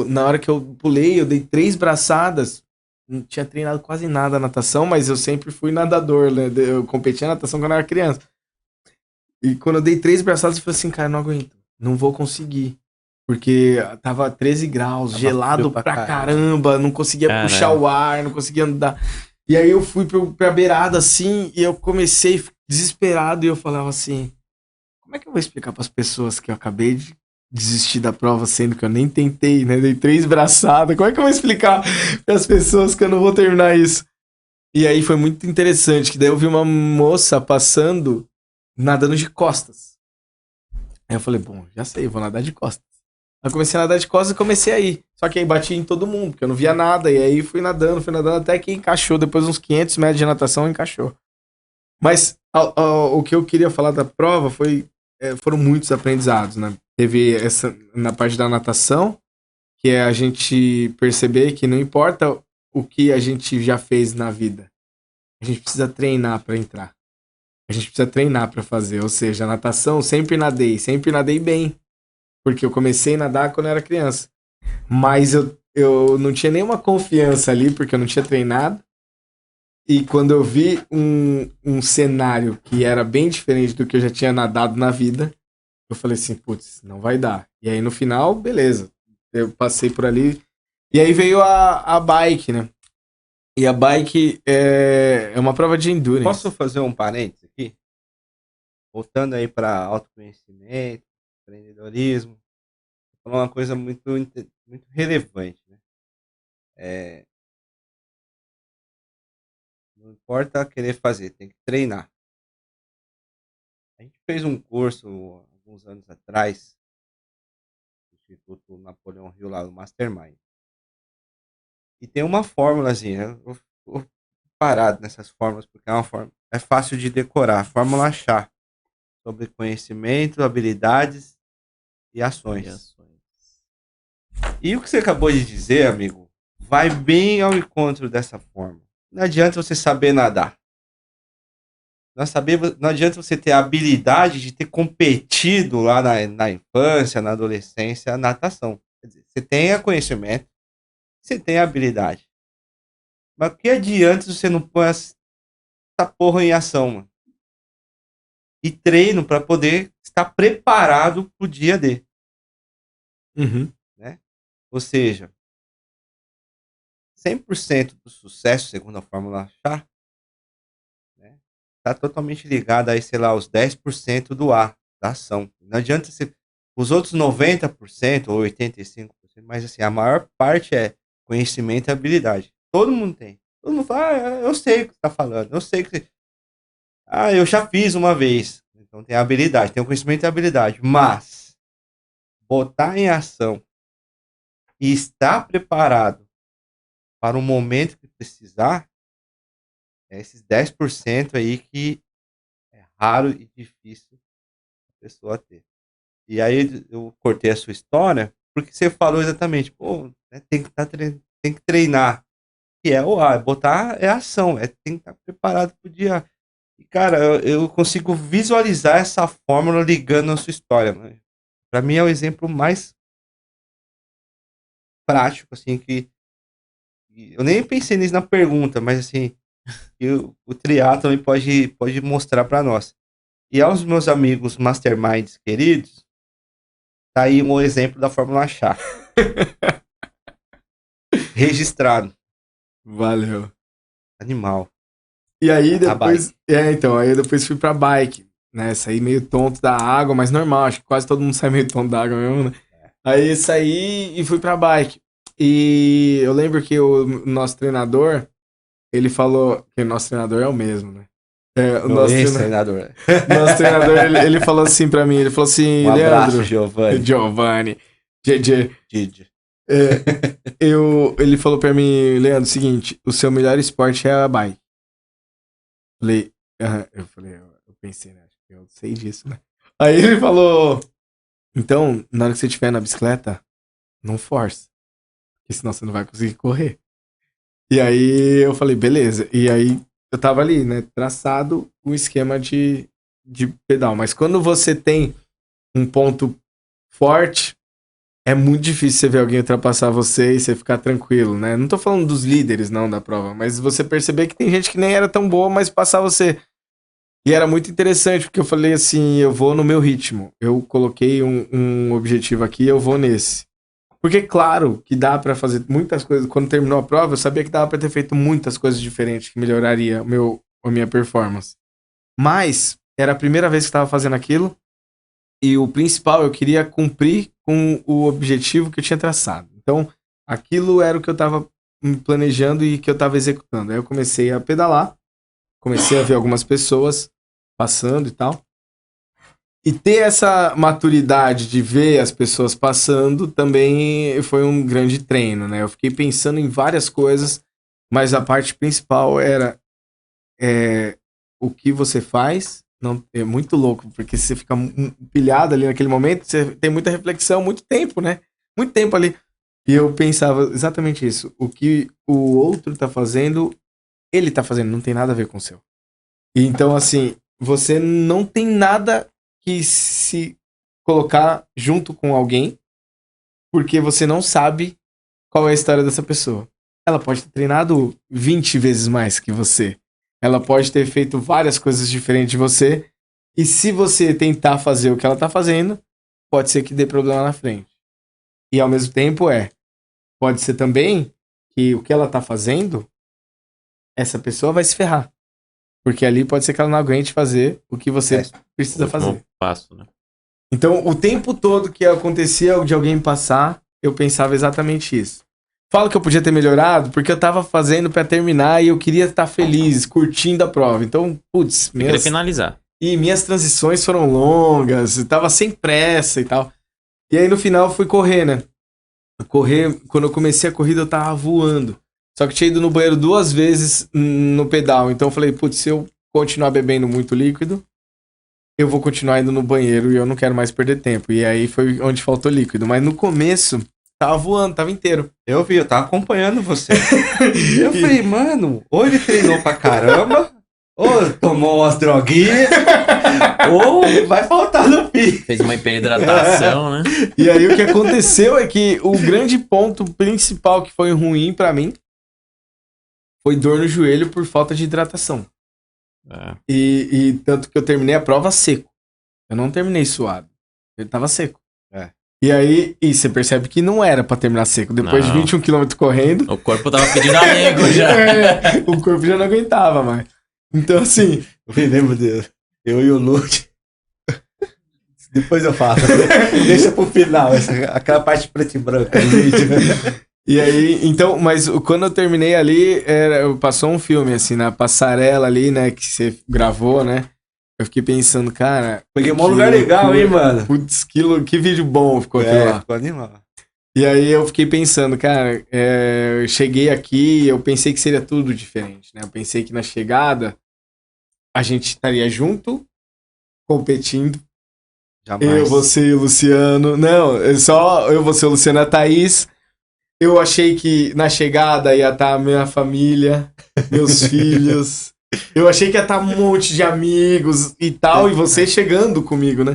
na hora que eu pulei, eu dei 3 braçadas. Não tinha treinado quase nada a natação, mas eu sempre fui nadador, né? Eu competia na natação quando eu era criança. E quando eu dei 3 braçadas, eu falei assim, cara, não aguento. Não vou conseguir. Porque tava 13 graus, tava gelado pra caramba, não conseguia puxar o ar, não conseguia andar. E aí eu fui pra beirada, assim, e eu comecei desesperado, e eu falava assim, como é que eu vou explicar pras pessoas que eu acabei de desistir da prova, sendo que eu nem tentei, né? Dei 3 braçadas, como é que eu vou explicar pras pessoas que eu não vou terminar isso? E aí foi muito interessante, que daí eu vi uma moça passando, nadando de costas. Aí eu falei, bom, já sei, eu vou nadar de costas. Eu comecei a nadar de costas e comecei a ir. Só que aí bati em todo mundo, porque eu não via nada. E aí fui nadando até que encaixou. Depois uns 500 metros de natação, encaixou. Mas o que eu queria falar da prova foram muitos aprendizados, né? Teve essa na parte da natação, que é a gente perceber que não importa o que a gente já fez na vida. A gente precisa treinar para entrar. A gente precisa treinar para fazer. Ou seja, a natação sempre nadei bem. Porque eu comecei a nadar quando eu era criança. Mas eu não tinha nenhuma confiança ali, porque eu não tinha treinado. E quando eu vi um cenário que era bem diferente do que eu já tinha nadado na vida, eu falei assim, putz, não vai dar. E aí no final, beleza. Eu passei por ali. E aí veio a bike, né? E a bike é uma prova de endurance. Posso fazer um parênteses aqui? Voltando aí para autoconhecimento, empreendedorismo, vou falar uma coisa muito relevante, né? Não importa querer fazer, tem que treinar. A gente fez um curso alguns anos atrás, no Instituto Napoleão Hill, lá no Mastermind. E tem uma fórmulazinha, eu vou parado nessas fórmulas, porque é fácil de decorar. Fórmula chá, sobre conhecimento, habilidades e ações. E o que você acabou de dizer, amigo, vai bem ao encontro dessa forma. Não adianta você saber nadar. não adianta você ter a habilidade de ter competido lá na infância, na adolescência, a natação. Quer dizer, você tem o conhecimento, você tem a habilidade. Mas o que adianta se você não põe essa porra em ação, mano? E treino para poder estar preparado pro dia D. Né? Ou seja, 100% do sucesso, segundo a Fórmula Chá, né, tá totalmente ligado aí, sei lá, os 10% do A, da ação. Não adianta você... Os outros 90% ou 85%, mas assim, a maior parte é conhecimento e habilidade. Todo mundo tem. Todo mundo fala, eu sei o que você tá falando, eu sei que... eu já fiz uma vez. Então tem a habilidade, tem o conhecimento e a habilidade. Mas botar em ação e estar preparado para o momento que precisar, é esses 10% aí que é raro e difícil a pessoa ter. E aí eu cortei a sua história, porque você falou exatamente, né, tem que treinar. Que é botar ação, tem que estar preparado pro dia. E, cara, eu consigo visualizar essa fórmula ligando a sua história. Né? Para mim é o exemplo mais prático, assim, que eu nem pensei nisso na pergunta, mas assim, o triatlo também pode mostrar para nós. E aos meus amigos masterminds queridos, tá aí um exemplo da Fórmula Chá. Registrado. Valeu. Animal. E aí depois... aí depois fui pra bike, né? Saí meio tonto da água, mas normal, acho que quase todo mundo sai meio tonto da água mesmo, né? Aí saí e fui pra bike. E eu lembro que o nosso treinador, ele falou... Que o nosso treinador é o mesmo, né? O nosso ex-treinador. Nosso treinador, ele falou assim pra mim, ele falou assim... Um abraço, Leandro, Giovanni. Gigi. Ele falou pra mim, Leandro, seguinte, o seu melhor esporte é a bike. Eu pensei, né? Acho que eu sei disso, né? Aí ele falou, então, na hora que você estiver na bicicleta, não force. Porque senão você não vai conseguir correr. E aí eu falei, beleza. E aí eu tava ali, né? Traçado um esquema de pedal. Mas quando você tem um ponto forte, é muito difícil você ver alguém ultrapassar você e você ficar tranquilo, né? Não tô falando dos líderes, não, da prova, mas você perceber que tem gente que nem era tão boa, mas passar você. E era muito interessante, porque eu falei assim, eu vou no meu ritmo. Eu coloquei um objetivo aqui, eu vou nesse. Porque, claro, que dá pra fazer muitas coisas. Quando terminou a prova, eu sabia que dava pra ter feito muitas coisas diferentes que melhoraria a minha performance. Mas, era a primeira vez que eu tava fazendo aquilo. E o principal, eu queria cumprir com o objetivo que eu tinha traçado. Então, aquilo era o que eu estava planejando e que eu estava executando. Aí eu comecei a pedalar, comecei a ver algumas pessoas passando e tal. E ter essa maturidade de ver as pessoas passando também foi um grande treino, né? Eu fiquei pensando em várias coisas, mas a parte principal era o que você faz. Não, é muito louco, porque você fica pilhado ali naquele momento, você tem muita reflexão, muito tempo, né? Muito tempo ali. E eu pensava exatamente isso. O que o outro tá fazendo, ele tá fazendo, não tem nada a ver com o seu. E então, assim, você não tem nada que se colocar junto com alguém, porque você não sabe qual é a história dessa pessoa. Ela pode ter treinado 20 vezes mais que você. Ela pode ter feito várias coisas diferentes de você. E se você tentar fazer o que ela tá fazendo, pode ser que dê problema na frente. E ao mesmo tempo pode ser também que o que ela tá fazendo, essa pessoa vai se ferrar. Porque ali pode ser que ela não aguente fazer o que você precisa fazer. Passo, né? Então, o tempo todo que acontecia de alguém passar, eu pensava exatamente isso. Falo que eu podia ter melhorado porque eu tava fazendo pra terminar e eu queria estar feliz, curtindo a prova. Então, putz... Eu queria finalizar. E minhas transições foram longas, eu tava sem pressa e tal. E aí, no final, eu fui correr, né? Quando eu comecei a corrida, eu tava voando. Só que tinha ido no banheiro 2 vezes no pedal. Então, eu falei, putz, se eu continuar bebendo muito líquido, eu vou continuar indo no banheiro e eu não quero mais perder tempo. E aí, foi onde faltou líquido. Mas no começo... Tava voando, tava inteiro. Eu vi, eu tava acompanhando você. Eu falei, mano, ou ele treinou pra caramba, Ou tomou umas droguinhas, ou vai faltar no fim. Fez uma hiperidratação, né? E aí o que aconteceu é que o grande ponto principal que foi ruim pra mim foi dor no joelho por falta de hidratação. É. E tanto que eu terminei a prova seco. Eu não terminei suado. Ele tava seco. É. E aí, você percebe que não era pra terminar seco. Depois de Não. 21 km correndo, O corpo tava pedindo arrego já. o corpo já não aguentava mais. Então, assim, Eu me lembro dele. Eu e o Lute. Depois eu falo. Deixa pro final, aquela parte preto e branco do vídeo. e aí, então, mas quando eu terminei ali, passou um filme, assim, na passarela ali, né, que você gravou, né? Eu fiquei pensando, cara... Peguei um lugar legal, hein, mano? Putz, que vídeo bom ficou aquilo lá. Ficou animal. E aí eu fiquei pensando, cara, eu cheguei aqui, eu pensei que seria tudo diferente, né? Eu pensei que na chegada a gente estaria junto, competindo. Jamais. Eu, você e o Luciano. Não, só eu, você, o Luciano e a Thaís. Eu achei que na chegada ia estar a minha família, meus filhos. Eu achei que ia estar um monte de amigos e tal, e você chegando comigo, né?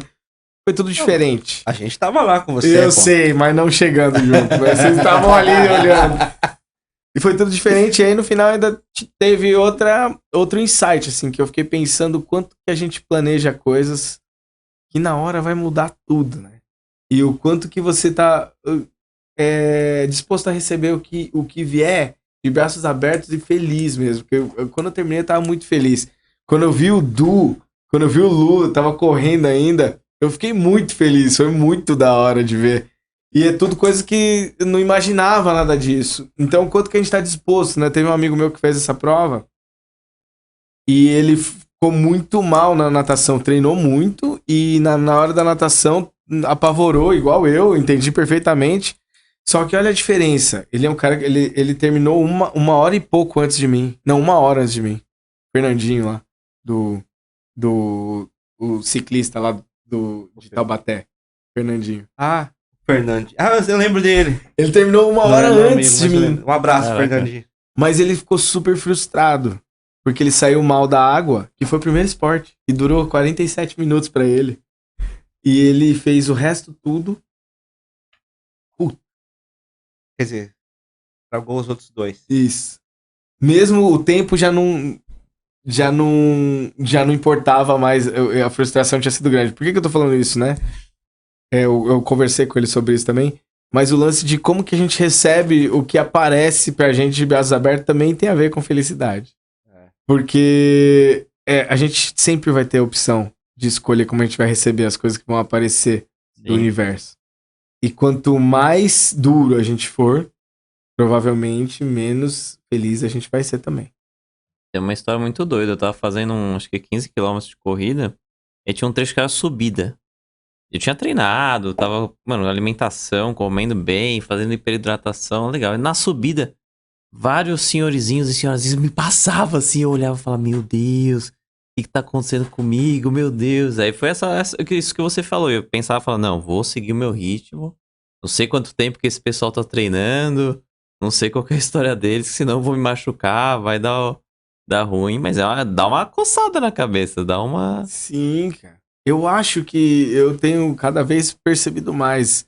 Foi tudo diferente. A gente tava lá com você, Eu sei, mas não chegando junto. Mas vocês estavam ali olhando. E foi tudo diferente. E aí no final ainda teve outro insight, assim, que eu fiquei pensando o quanto que a gente planeja coisas que na hora vai mudar tudo, né? E o quanto que você tá disposto a receber o que vier de braços abertos e feliz mesmo. Porque quando eu terminei, eu tava muito feliz. Quando eu vi o Du, quando eu vi o Lu, eu tava correndo ainda, eu fiquei muito feliz. Foi muito da hora de ver. E é tudo coisa que eu não imaginava nada disso. Então, quanto que a gente tá disposto, né? Teve um amigo meu que fez essa prova e ele ficou muito mal na natação, treinou muito e na hora da natação apavorou, igual eu, entendi perfeitamente. Só que olha a diferença. Ele é um cara que ele terminou uma hora e pouco antes de mim. Não, 1 hora antes de mim. Fernandinho lá, o ciclista lá de Taubaté. Fernandinho. Fernandinho. Eu lembro dele. Ele terminou 1 hora antes de mim. Um abraço, Caraca. Fernandinho. Mas ele ficou super frustrado. Porque ele saiu mal da água, que foi o primeiro esporte. E durou 47 minutos pra ele. E ele fez o resto tudo. Quer dizer, tragou os outros 2. Isso. Mesmo o tempo já não importava mais. A frustração tinha sido grande. Por que eu tô falando isso, né? Eu conversei com ele sobre isso também. Mas o lance de como que a gente recebe o que aparece pra gente de braços abertos também tem a ver com felicidade. Porque a gente sempre vai ter a opção de escolher como a gente vai receber as coisas que vão aparecer do universo. E quanto mais duro a gente for, provavelmente menos feliz a gente vai ser também. Tem uma história muito doida. Eu tava fazendo acho que 15 km de corrida e tinha um trecho que era subida. Eu tinha treinado, tava, alimentação, comendo bem, fazendo hiperidratação, legal. E na subida, vários senhorizinhos e senhorazinhas me passavam assim, eu olhava e falava, meu Deus, o que tá acontecendo comigo, meu Deus. Aí foi isso que você falou, eu pensava, não, vou seguir o meu ritmo, não sei quanto tempo que esse pessoal tá treinando, não sei qual que é a história deles, senão eu vou me machucar, vai dar ruim, mas dá uma coçada na cabeça, dá uma... Sim, cara. Eu acho que eu tenho cada vez percebido mais.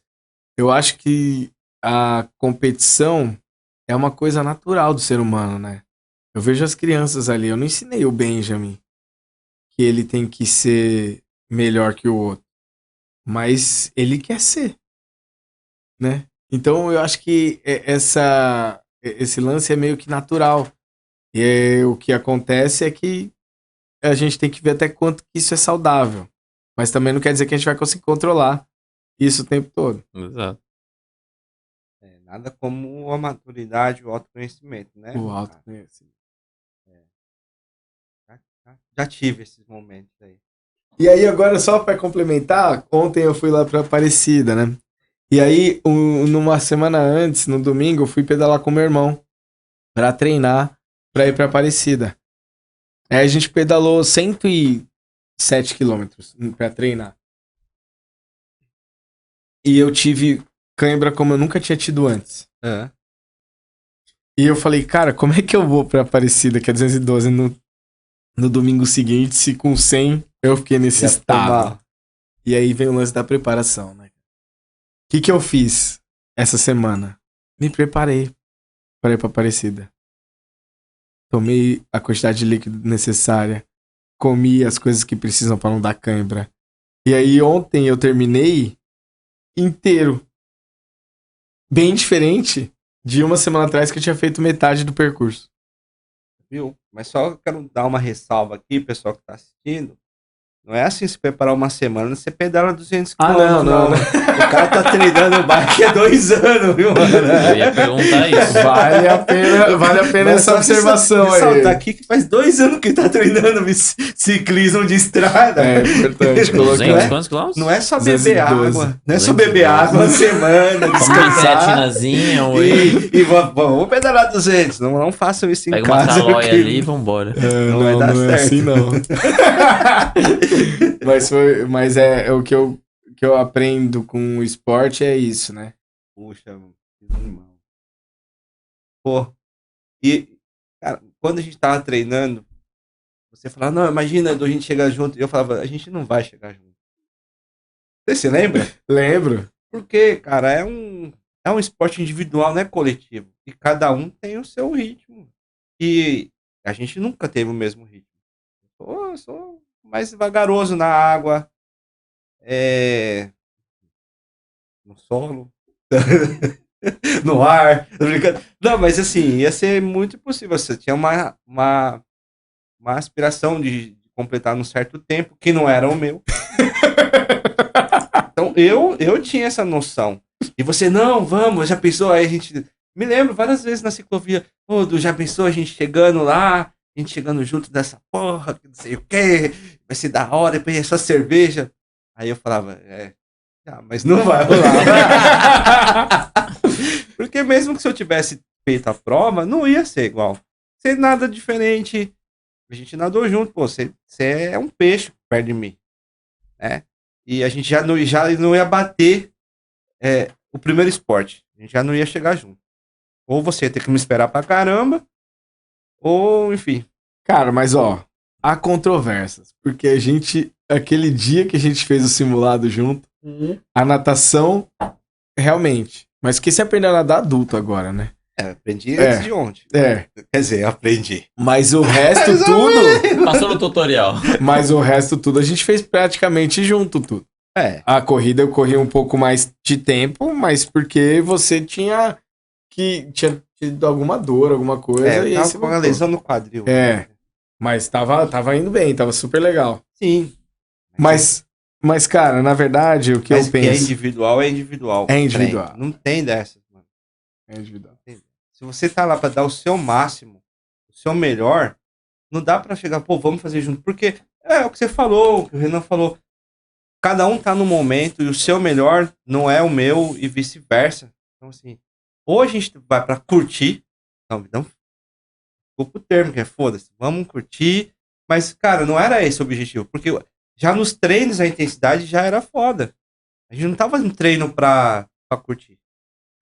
Eu acho que a competição é uma coisa natural do ser humano, né? Eu vejo as crianças ali, eu não ensinei o Benjamin que ele tem que ser melhor que o outro, mas ele quer ser, né? Então eu acho que esse lance é meio que natural. E o que acontece é que a gente tem que ver até quanto que isso é saudável. Mas também não quer dizer que a gente vai conseguir controlar isso o tempo todo. Exato. Nada como a maturidade, o autoconhecimento, né? O autoconhecimento. Já tive esses momentos aí. E aí, agora, só pra complementar, ontem eu fui lá pra Aparecida, né? E aí, numa semana antes, no domingo, eu fui pedalar com meu irmão pra treinar pra ir pra Aparecida. Aí a gente pedalou 107 quilômetros pra treinar. E eu tive cãibra como eu nunca tinha tido antes. E eu falei, cara, como é que eu vou pra Aparecida, que é 212, no domingo seguinte, se com 100 eu fiquei nesse Já estado. mal. E aí vem o lance da preparação, né? O que eu fiz essa semana? Me preparei para ir pra Aparecida. Tomei a quantidade de líquido necessária. Comi as coisas que precisam para não dar cãibra. E aí ontem eu terminei inteiro. Bem diferente de uma semana atrás que eu tinha feito metade do percurso. Viu? Mas só quero dar uma ressalva aqui, pessoal que tá assistindo. Não é assim se preparar uma semana, você pedala 200 Ah, quilômetros, não. O cara tá treinando bike há 2 anos, viu, mano? Eu ia perguntar isso. Vale a pena Mas essa só observação aí. ressaltar aqui que faz 2 anos que ele tá treinando ciclismo de estrada. É importante 200 colocar. quantos quilômetros? Não é só beber 212. água. Não é só beber água uma semana, Uma descansar. creatinazinha, um whey. E vamos pedalar 200. Não façam isso em Pega uma casa. calóia porque ali e vambora. Não vai dar é certo. assim, não. mas é o que eu aprendo com o esporte é isso, né? Puxa, irmão. Pô. E, cara, quando a gente tava treinando, você falava, não, imagina a gente chegar junto. E eu falava, a gente não vai chegar junto. Você se lembra? Lembro. Porque, cara, é um esporte individual, não é coletivo. E cada um tem o seu ritmo. E a gente nunca teve o mesmo ritmo. Eu sou mais vagaroso na água, no solo, no ar. Tô brincando. Não, mas assim, ia ser muito impossível. Você tinha uma aspiração de completar num certo tempo, que não era o meu. Então, eu tinha essa noção. E você, não, vamos, já pensou? Aí a gente... Me lembro várias vezes na ciclovia, já pensou a gente chegando lá, a gente chegando junto dessa porra, que não sei o quê, vai ser da hora, depois é só cerveja. Aí eu falava, mas não vai rolar. Porque mesmo que se eu tivesse feito a prova, não ia ser igual. Ser nada diferente. A gente nadou junto, pô, você é um peixe perto de mim, né? E a gente já não ia bater o primeiro esporte. A gente já não ia chegar junto. Ou você ia ter que me esperar pra caramba, ou, enfim. Cara, mas há controvérsias. Porque aquele dia que a gente fez o simulado junto, a natação, realmente. Mas que você aprendeu a nadar adulto agora, né? Aprendi antes de ontem. Quer dizer, aprendi. Mas o resto tudo... Passou no tutorial. Mas o resto tudo a gente fez praticamente junto tudo. A corrida eu corri um pouco mais de tempo, mas porque você tinha tido alguma dor, alguma coisa. Eu e tava aí você com uma voltou. lesão no quadril. Mas tava indo bem, tava super legal. Sim. Mas cara, na verdade, o que eu penso... que é individual, é individual. É individual. Não tem dessas, mano. É individual. Se você tá lá pra dar o seu máximo, o seu melhor, não dá pra chegar, vamos fazer junto. Porque é o que você falou, o que o Renan falou. Cada um tá no momento e o seu melhor não é o meu e vice-versa. Então, assim, ou a gente vai pra curtir, então desculpa o termo, que é foda-se, vamos curtir, mas, cara, não era esse o objetivo, porque já nos treinos a intensidade já era foda. A gente não tava fazendo treino pra curtir.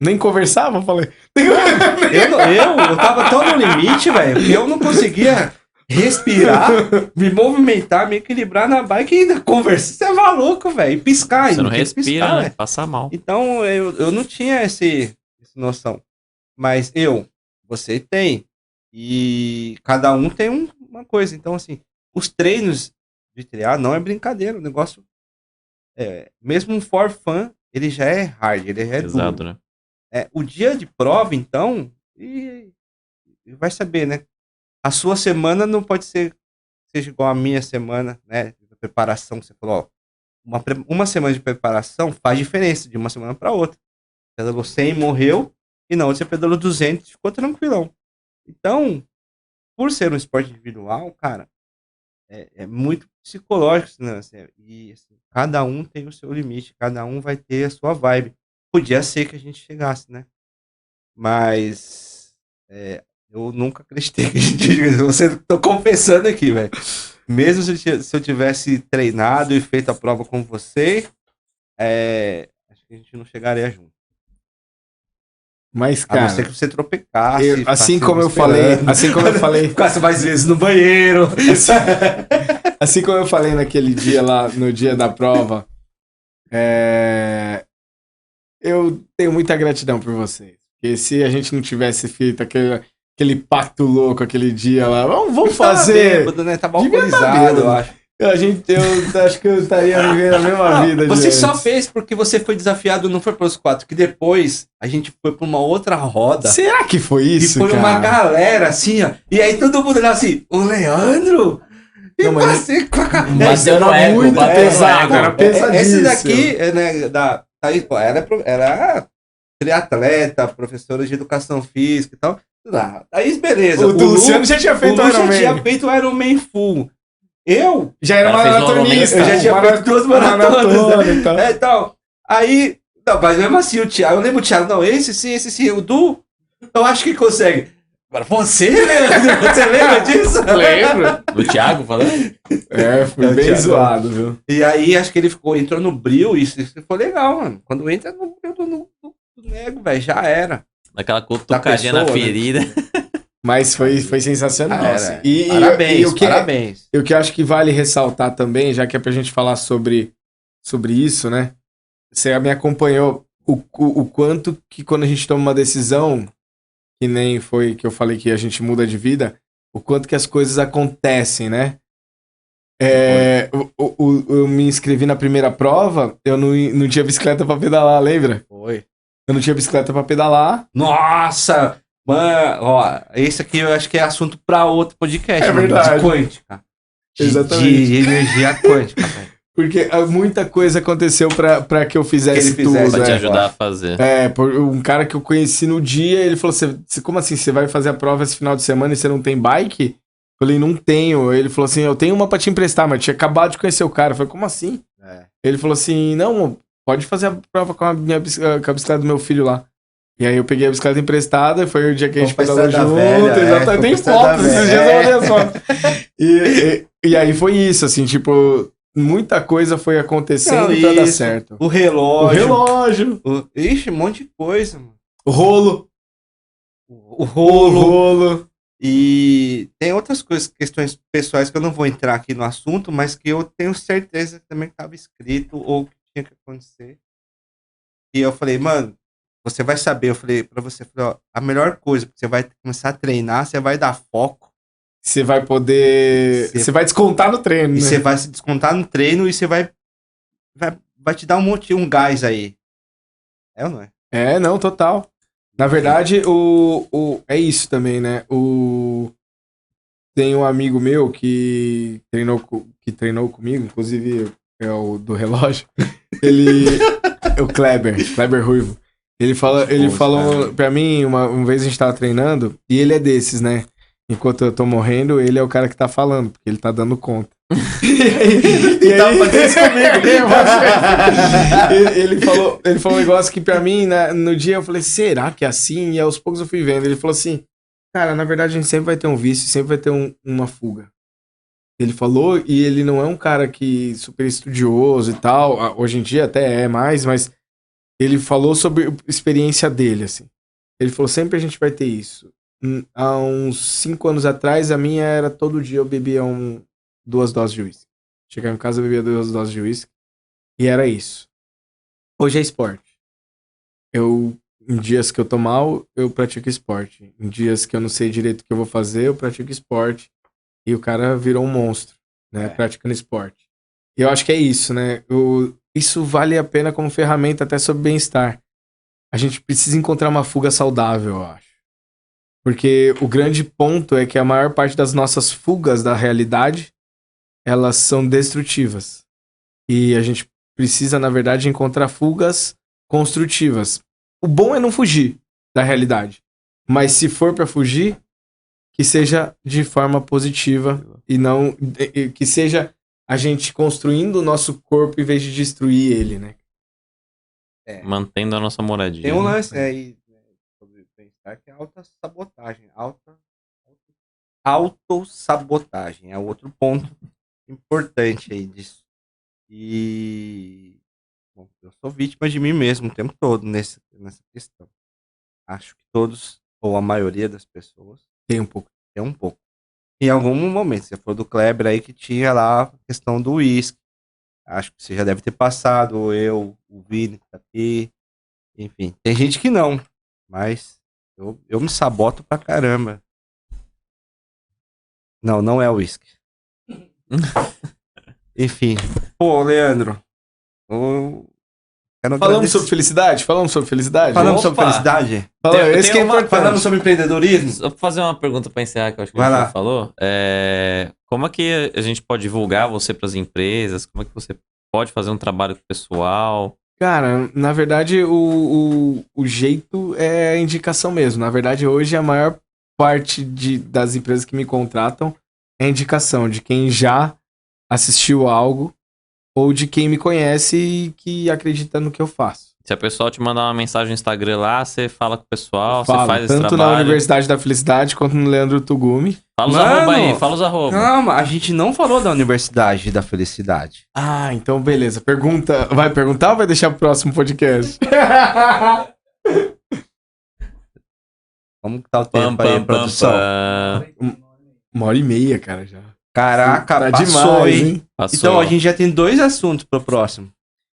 Nem conversava, eu falei. Eu tava tão no limite, velho, que eu não conseguia respirar, me movimentar, me equilibrar na bike e ainda conversar. Você é maluco, velho. E piscar. Você não tem que respira, piscar, né? velho. Passa mal. Então, eu não tinha essa noção. Mas você tem. E cada um tem uma coisa. Então, assim, os treinos de triar não é brincadeira. O negócio, mesmo um for fun, ele já é hard, ele já é Exato, duro. né? O dia de prova, então, e vai saber, né? A sua semana não pode seja igual a minha semana, né? De preparação, você falou, uma semana de preparação faz diferença de uma semana para outra. Pedalou 100 e morreu, e na outra você pedalou 200 e ficou tranquilão. Então, por ser um esporte individual, cara, é muito psicológico, né? E assim, cada um tem o seu limite, cada um vai ter a sua vibe. Podia ser que a gente chegasse, né? Mas eu nunca acreditei que a gente... Você tô confessando aqui, velho. Mesmo se eu tivesse treinado e feito a prova com você, acho que a gente não chegaria junto. Mas, A não ser cara, que você tropecasse. assim como eu falei, Ficasse mais vezes no banheiro. assim como eu falei naquele dia lá, no dia da prova, eu tenho muita gratidão por vocês. Porque se a gente não tivesse feito aquele pacto louco aquele dia lá, vamos fazer. Bêbado, né? Tava Devia tá alcoolizado, bêbado. eu acho. Eu acho que eu estaria vivendo a mesma vida. Você de só antes. fez porque você foi desafiado, não foi pelos 4. Que depois a gente foi pra uma outra roda. Será que foi E isso, foi cara? uma galera assim, ó. E aí todo mundo olhava assim, o Leandro? E Não, mas- você com a cara. Mas era eu não ego, muito bateu no pesado, ego. era pesadíssimo. Esse daqui, né, Thaís, pô, era triatleta, professora de educação física e tal. Thaís, beleza. O do Luciano já tinha O feito Lu o já Ironman. tinha feito o Ironman full. Eu Já era O cara fez um maratonista. eu já tinha feito 2 maratonas. maratona e tal. Então, aí, não, mas mesmo assim, o Thiago, eu lembro o Thiago, não, esse sim, o Du, eu acho que consegue. Agora, você, Leandro, você lembra disso? Lembro. O Thiago falando? Foi É, bem Thiago. zoado, viu? E aí, acho que ele entrou no bril, isso foi legal, mano. Quando entra no bril do nego, velho, já era. Daquela cutucadinha na pessoa, né? ferida. Mas foi sensacional. Era. assim. Parabéns, e o que, parabéns. E o que eu acho que vale ressaltar também, já que é pra gente falar sobre isso, né? Você me acompanhou o quanto que quando a gente toma uma decisão, que nem foi que eu falei que a gente muda de vida, o quanto que as coisas acontecem, né? Eu me inscrevi na primeira prova, eu não tinha bicicleta pra pedalar, lembra? Foi. Eu não tinha bicicleta pra pedalar. Nossa! Mano, ó, esse aqui eu acho que é assunto pra outro podcast. É mano, verdade. De quântica. Exatamente. De energia quântica, velho. Porque muita coisa aconteceu pra que eu fizesse Que ele fizesse, tudo. Pra te né? ajudar a fazer. Por um cara que eu conheci no dia, ele falou: como assim? Você vai fazer a prova esse final de semana e você não tem bike? Eu falei, não tenho. Ele falou assim: eu tenho uma pra te emprestar, mas eu tinha acabado de conhecer o cara. Eu falei, como assim? Ele falou assim: não, pode fazer a prova com a bicicleta do meu filho lá. E aí eu peguei a bicicleta emprestada, e foi o dia que a gente pedalou junto. Exatamente. Tem fotos, esses dias eu olhei as fotos. E aí foi isso, assim, tipo, muita coisa foi acontecendo Não, pra dar isso. certo. O relógio. relógio. Ixi, um monte de coisa, mano. O rolo. O rolo. rolo. E tem outras coisas, questões pessoais que eu não vou entrar aqui no assunto, mas que eu tenho certeza que também estava escrito ou que tinha que acontecer. E eu falei, mano, você vai saber. Eu falei pra você, ó, a melhor coisa, porque você vai começar a treinar, você vai dar foco. Você vai poder. Você vai descontar no treino, E né? você vai se descontar no treino e você vai te dar um gás aí. É ou não é? Não, total. Na verdade, é isso também, né? Tem um amigo meu que treinou comigo, inclusive é o do relógio. É o Kleber Ruivo. Ele falou pra mim, uma vez a gente tava treinando, e ele é desses, né? Enquanto eu tô morrendo, ele é o cara que tá falando, porque ele tá dando conta. e aí, tava fazendo isso comigo, ele falou um negócio que pra mim, no dia eu falei, será que é assim? E aos poucos eu fui vendo. Ele falou assim, cara, na verdade a gente sempre vai ter um vício, sempre vai ter uma fuga. Ele falou, e ele não é um cara que super estudioso e tal, hoje em dia até é mais, mas ele falou sobre a experiência dele, assim. Ele falou, sempre a gente vai ter isso. Há uns 5 anos atrás, a minha era todo dia eu bebia 2 doses de uísque. Chegava em casa, eu bebia 2 doses de uísque. E era isso. Hoje é esporte. Em dias que eu tô mal, eu pratico esporte. Em dias que eu não sei direito o que eu vou fazer, eu pratico esporte. E o cara virou um monstro, né? Praticando esporte. E eu acho que é isso, né? Isso vale a pena como ferramenta até sobre bem-estar. A gente precisa encontrar uma fuga saudável, eu acho. Porque o grande ponto é que a maior parte das nossas fugas da realidade, elas são destrutivas. E a gente precisa, na verdade, encontrar fugas construtivas. O bom é não fugir da realidade. Mas se for pra fugir, que seja de forma positiva e não que seja a gente construindo o nosso corpo em vez de destruir ele, né? Mantendo a nossa moradia. Tem um né? lance aí sobre bem-estar que é autossabotagem. Autossabotagem é outro ponto importante aí disso. E bom, eu sou vítima de mim mesmo o tempo todo nessa questão. Acho que todos, ou a maioria das pessoas, Tem um pouco. tem um pouco. Em algum momento, você falou do Kleber aí que tinha lá a questão do uísque. Acho que você já deve ter passado, ou eu, o Vini que tá aqui. Enfim, tem gente que não, mas eu me saboto pra caramba. Não é uísque. Enfim. Pô, Leandro. Eu quero Falamos agradecer. sobre felicidade? Falamos sobre felicidade? Falamos sobre Opa! felicidade? Esse que é importante. Falamos sobre empreendedorismo? Só pra fazer uma pergunta pra encerrar, que eu acho que Vai a gente lá. já falou. Como é que a gente pode divulgar você pras empresas? Como é que você pode fazer um trabalho pessoal? Cara, na verdade, o jeito é a indicação mesmo. Na verdade, hoje a maior parte das empresas que me contratam é a indicação de quem já assistiu algo ou de quem me conhece e que acredita no que eu faço. Se a pessoa te mandar uma mensagem no Instagram lá, você fala com o pessoal, você Falo, faz esse tanto na trabalho. Universidade da Felicidade quanto no Leandro Tugumi. Fala os Mano, arroba aí, fala os arroba. Calma, a gente não falou da Universidade da Felicidade. Ah, então beleza. Pergunta. Vai perguntar ou vai deixar pro próximo podcast? Como que tá o tempo aí, produção? 1h30, cara, já. Caraca, Tá passou, demais, hein? Passou. Então, a gente já tem 2 assuntos pro próximo.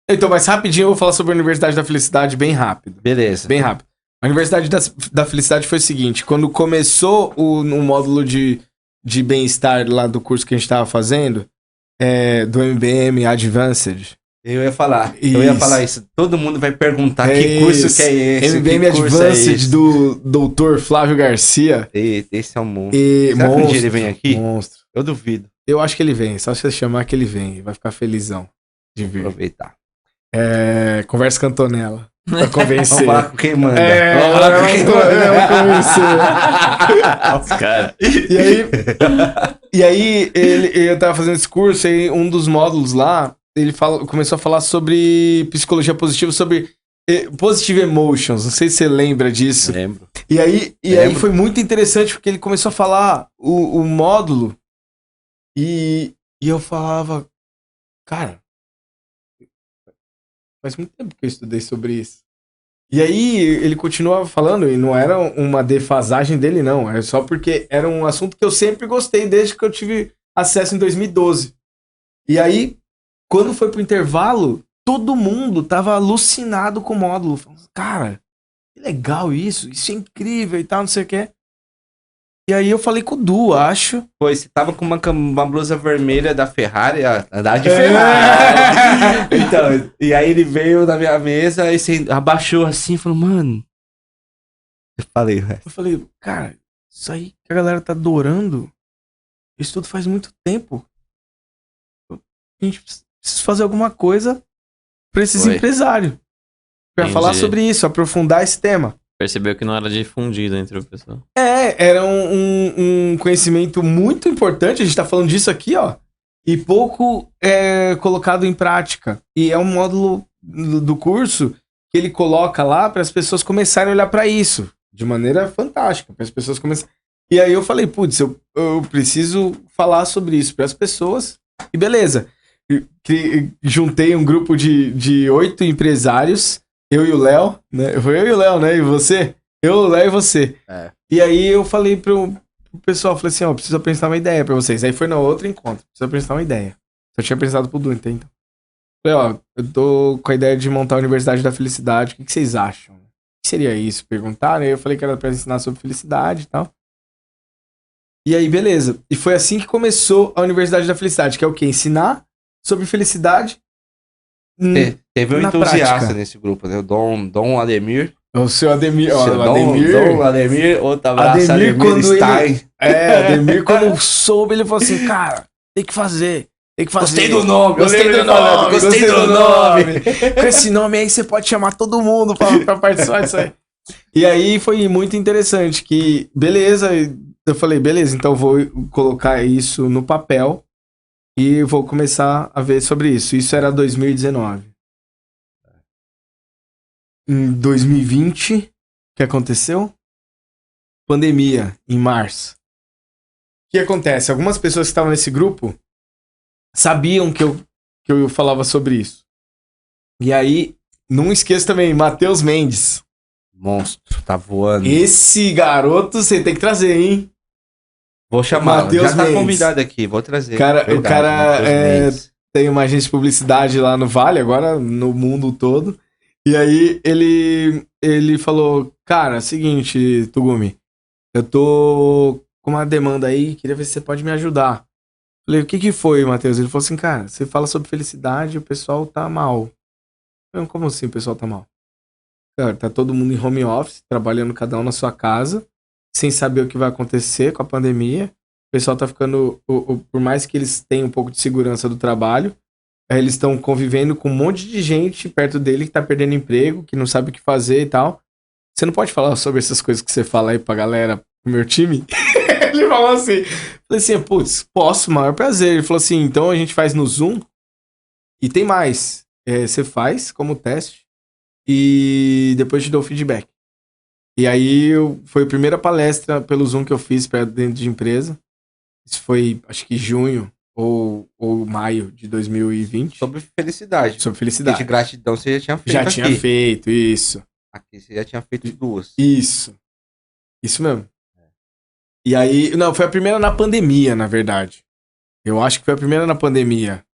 Então, mas rapidinho eu vou falar sobre a Universidade da Felicidade bem rápido. Beleza. Bem rápido. A Universidade da Felicidade foi o seguinte: quando começou no módulo de bem-estar lá do curso que a gente tava fazendo, do MBM Advanced. Eu ia falar isso. Todo mundo vai perguntar É que curso isso. que é esse. MBM que curso Advanced é esse? do Dr. Flávio Garcia. Esse é um monstro. E Será que um dia ele vem aqui? Monstro. Eu duvido. Eu acho que ele vem. Só se você chamar que ele vem. Vai ficar felizão de vir. Aproveitar. Conversa com a Antonella. Pra convencer. Vamos falar com quem manda. Vamos falar com quem manda. Os caras. E aí eu tava fazendo esse curso e um dos módulos lá, ele começou a falar sobre psicologia positiva, sobre positive emotions. Não sei se você lembra disso. Lembro. E aí foi muito interessante porque ele começou a falar o módulo e eu falava, cara, faz muito tempo que eu estudei sobre isso. E aí ele continuava falando, e não era uma defasagem dele, não. É só porque era um assunto que eu sempre gostei desde que eu tive acesso em 2012. E aí, quando foi pro intervalo, todo mundo tava alucinado com o módulo. Falando, cara, que legal isso é incrível e tal, não sei o que. E aí eu falei com o Du, acho. Pô, você tava com uma blusa vermelha da Ferrari, andar de Ferrari. Então, e aí ele veio na minha mesa e você abaixou assim e falou, mano. Eu falei, cara, isso aí que a galera tá adorando, isso tudo faz muito tempo. A gente precisa fazer alguma coisa pra esses empresários. Pra falar sobre isso, aprofundar esse tema. Percebeu que não era difundido entre o pessoal. Era um conhecimento muito importante, a gente tá falando disso aqui, ó, e pouco colocado em prática. E é um módulo do curso que ele coloca lá para as pessoas começarem a olhar para isso, de maneira fantástica, para as pessoas começarem. E aí eu falei, putz, eu preciso falar sobre isso para as pessoas, e beleza. Juntei um grupo de 8 empresários, eu e o Léo, né? Foi eu e o Léo, né? E você? Eu, o Léo e você. E aí eu falei pro pessoal, falei assim, ó, preciso apresentar uma ideia pra vocês. Aí foi no outro encontro, preciso apresentar uma ideia. Eu tinha apresentado pro Du, então. Falei, ó, eu tô com a ideia de montar a Universidade da Felicidade, o que vocês acham? O que seria isso? Perguntaram, aí eu falei que era pra ensinar sobre felicidade e tal. E aí, beleza. E foi assim que começou a Universidade da Felicidade, que é o quê? Ensinar sobre felicidade. Teve um entusiasta nesse grupo, né? O Dom Ademir. O seu Ademir. Dom Ademir, outro abraço, Ademir quando Stein. Ademir quando soube, ele falou assim, cara, tem que fazer. Gostei do nome. Gostei do nome. Com esse nome aí você pode chamar todo mundo pra participar disso aí. E aí foi muito interessante que, beleza, eu falei, beleza, então eu vou colocar isso no papel e vou começar a ver sobre isso. Isso era 2019. Em 2020, o que aconteceu? Pandemia, em março. O que acontece? Algumas pessoas que estavam nesse grupo sabiam que eu falava sobre isso. E aí, não esqueça também, Matheus Mendes. Monstro, tá voando. Esse garoto você tem que trazer, hein? Vou chamar, Matheus já tá Mendes. convidado aqui, vou trazer. Cara, o cara Matheus Mendes. tem uma agência de publicidade lá no Vale, agora no mundo todo. E aí ele falou, cara, seguinte, Tugumi, eu tô com uma demanda aí, queria ver se você pode me ajudar. Falei, o que que foi, Matheus? Ele falou assim, cara, você fala sobre felicidade e o pessoal tá mal. Eu, como assim o pessoal tá mal? Cara, tá todo mundo em home office, trabalhando cada um na sua casa, sem saber o que vai acontecer com a pandemia. O pessoal tá ficando, por mais que eles tenham um pouco de segurança do trabalho, eles estão convivendo com um monte de gente perto dele que tá perdendo emprego, que não sabe o que fazer e tal. Você não pode falar sobre essas coisas que você fala aí pra galera, pro meu time? Ele falou assim, falei assim, putz, posso, maior prazer. Ele falou assim, então a gente faz no Zoom e tem mais. Você faz como teste e depois te dou o feedback. E aí foi a primeira palestra pelo Zoom que eu fiz pra dentro de empresa. Isso foi, acho que junho ou maio de 2020. Sobre felicidade. Sobre Porque felicidade. de gratidão você já tinha feito Já aqui. tinha feito, isso. Aqui você já tinha feito 2. Isso. Isso mesmo. E aí, não, foi a primeira na pandemia, na verdade. Eu acho que foi a primeira na pandemia.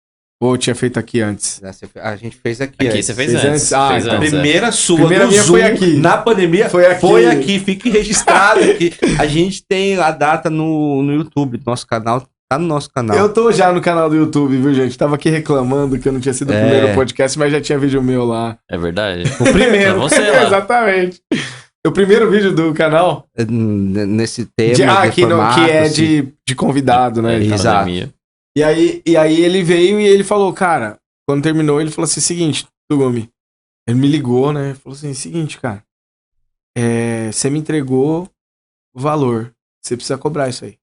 Ou eu tinha feito aqui antes? A gente fez aqui Aqui antes. você fez Fez antes. antes? Ah, Fez então. antes, Primeira sua Primeira no minha Zoom, foi aqui. na pandemia, Foi aqui. fique registrado aqui. A gente tem a data no YouTube, nosso canal, tá no nosso canal. Eu tô já no canal do YouTube, viu, gente? Tava aqui reclamando que eu não tinha sido o primeiro podcast, mas já tinha vídeo meu lá. É verdade. O primeiro. É você lá. Exatamente. O primeiro vídeo do canal. Nesse tema Que é de convidado, né? É, Exato. pandemia. E aí ele veio e ele falou, cara, quando terminou, ele falou assim, seguinte, Tugumi, ele me ligou, né? Falou assim, seguinte, cara, você me entregou o valor, você precisa cobrar isso aí.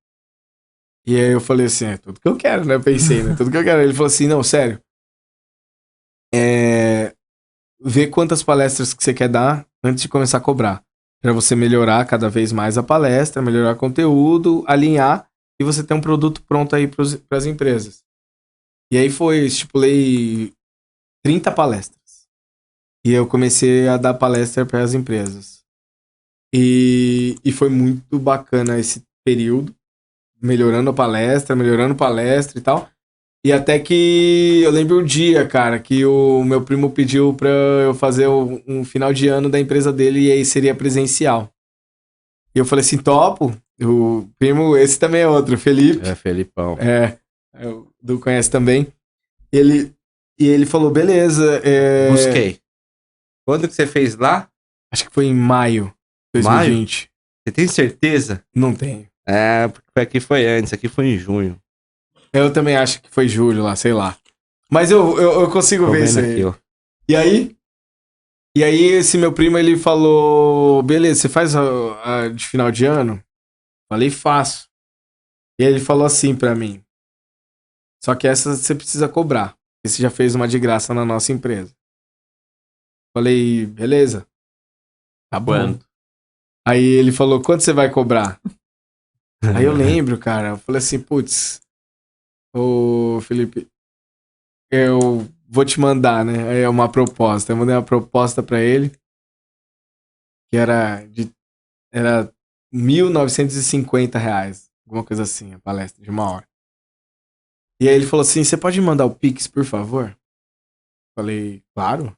E aí eu falei assim, é tudo que eu quero, né? Eu pensei, né? Tudo que eu quero. Ele falou assim, não, sério. Vê quantas palestras que você quer dar antes de começar a cobrar. Pra você melhorar cada vez mais a palestra, melhorar o conteúdo, alinhar e você ter um produto pronto aí pras empresas. E aí estipulei 30 palestras. E eu comecei a dar palestra para as empresas. E foi muito bacana esse período, melhorando palestra e tal. E até que eu lembro o dia, cara, que o meu primo pediu pra eu fazer um final de ano da empresa dele e aí seria presencial. E eu falei assim, topo. O primo, esse também é outro, Felipe. É, Felipão. O Du conhece também. E ele falou, beleza. Busquei. Quando que você fez lá? Acho que foi em maio de 2020. Você tem certeza? Não tenho. Porque aqui foi antes, aqui foi em junho. Eu também acho que foi julho lá, sei lá. Mas eu consigo Tô ver vendo isso aí. aqui, ó. E aí esse meu primo, ele falou, beleza, você faz a de final de ano? Falei, faço. E aí ele falou assim pra mim, só que essa você precisa cobrar. Você já fez uma de graça na nossa empresa. Falei, beleza. Tá bom. Quanto? Aí ele falou, quanto você vai cobrar? Aí eu lembro, cara, eu falei assim, putz, ô Felipe, eu vou te mandar, né? É uma proposta. Eu mandei uma proposta pra ele, que era R$1.950, alguma coisa assim, a palestra de 1 hora. E aí ele falou assim, você pode mandar o Pix, por favor? Falei, claro.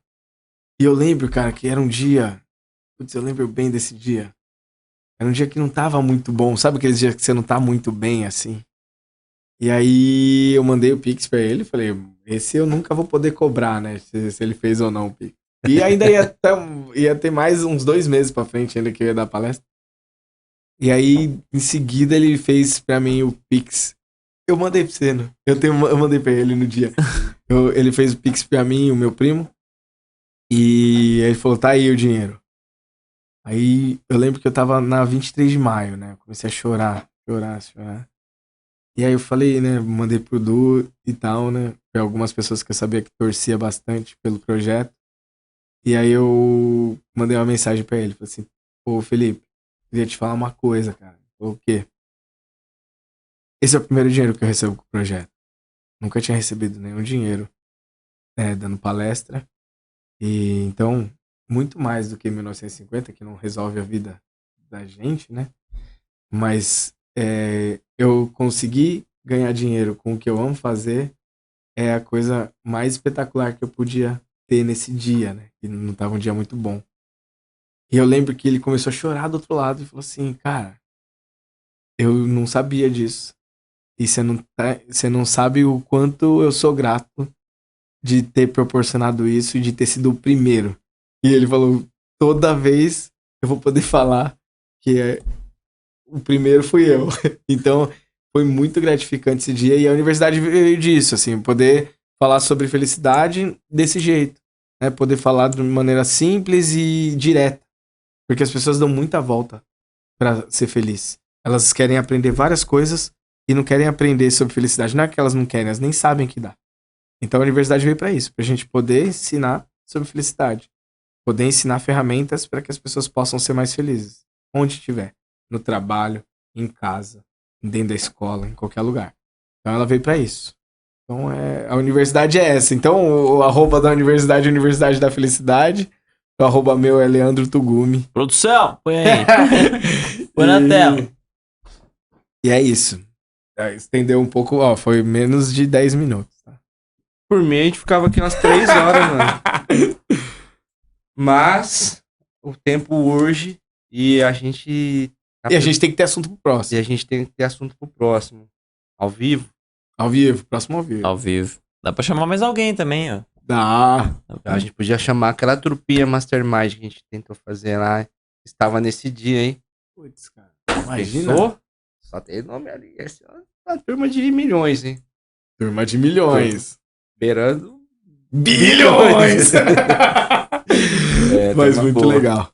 E eu lembro, cara, que era um dia, putz, eu lembro bem desse dia. Era um dia que não tava muito bom, sabe aqueles dias que você não tá muito bem, assim? E aí eu mandei o Pix pra ele, falei, esse eu nunca vou poder cobrar, né, se ele fez ou não o Pix. E ainda ia ter mais uns 2 meses pra frente ainda que eu ia dar palestra. E aí, em seguida, ele fez pra mim o Pix. Eu mandei pra você, né? Eu mandei pra ele no dia. Ele fez o Pix pra mim, o meu primo. E ele falou, tá aí o dinheiro. Aí eu lembro que eu tava na 23 de maio, né? Eu comecei a chorar. E aí eu falei, né? Mandei pro Du e tal, né? Pra algumas pessoas que eu sabia que torcia bastante pelo projeto. E aí eu mandei uma mensagem pra ele. Falei assim, pô, Felipe, queria te falar uma coisa, cara. Falei, o quê? Esse é o primeiro dinheiro que eu recebo com o projeto. Nunca tinha recebido nenhum dinheiro, dando palestra. E então, muito mais do que 1950, que não resolve a vida da gente, né? Mas eu consegui ganhar dinheiro com o que eu amo fazer é a coisa mais espetacular que eu podia ter nesse dia, né? Que não tava um dia muito bom. E eu lembro que ele começou a chorar do outro lado e falou assim, cara, eu não sabia disso. E você não sabe o quanto eu sou grato de ter proporcionado isso e de ter sido o primeiro. E ele falou, toda vez eu vou poder falar que o primeiro fui eu. Então, foi muito gratificante esse dia. E a universidade veio disso, assim, poder falar sobre felicidade desse jeito. Né? Poder falar de maneira simples e direta. Porque as pessoas dão muita volta pra ser feliz. Elas querem aprender várias coisas e não querem aprender sobre felicidade. Não é que elas não querem, elas nem sabem que dá. Então a universidade veio pra isso, pra gente poder ensinar sobre felicidade. Poder ensinar ferramentas para que as pessoas possam ser mais felizes. Onde estiver. No trabalho, em casa, dentro da escola, em qualquer lugar. Então ela veio pra isso. Então a universidade é essa. Então o arroba da universidade é Universidade da Felicidade. O arroba meu é Leandro Tugumi. Produção, põe aí. Põe na tela. E é isso. Estendeu um pouco, ó, foi menos de 10 minutos. Tá? Por mim, a gente ficava aqui umas 3 horas, mano. Mas o tempo urge e a gente... E a gente tem que ter assunto pro próximo. E a gente tem que ter assunto pro próximo. Ao vivo? Ao vivo, próximo ao vivo. Ao vivo. Dá pra chamar mais alguém também, ó. Dá. A gente podia chamar aquela trupinha Mastermind que a gente tentou fazer lá. Estava nesse dia, hein? Putz, cara. Imagina. Pensou? Só tem nome ali. Essa é uma turma de milhões, hein? Turma de milhões. Beirando bilhões! Mas turma muito boa. legal.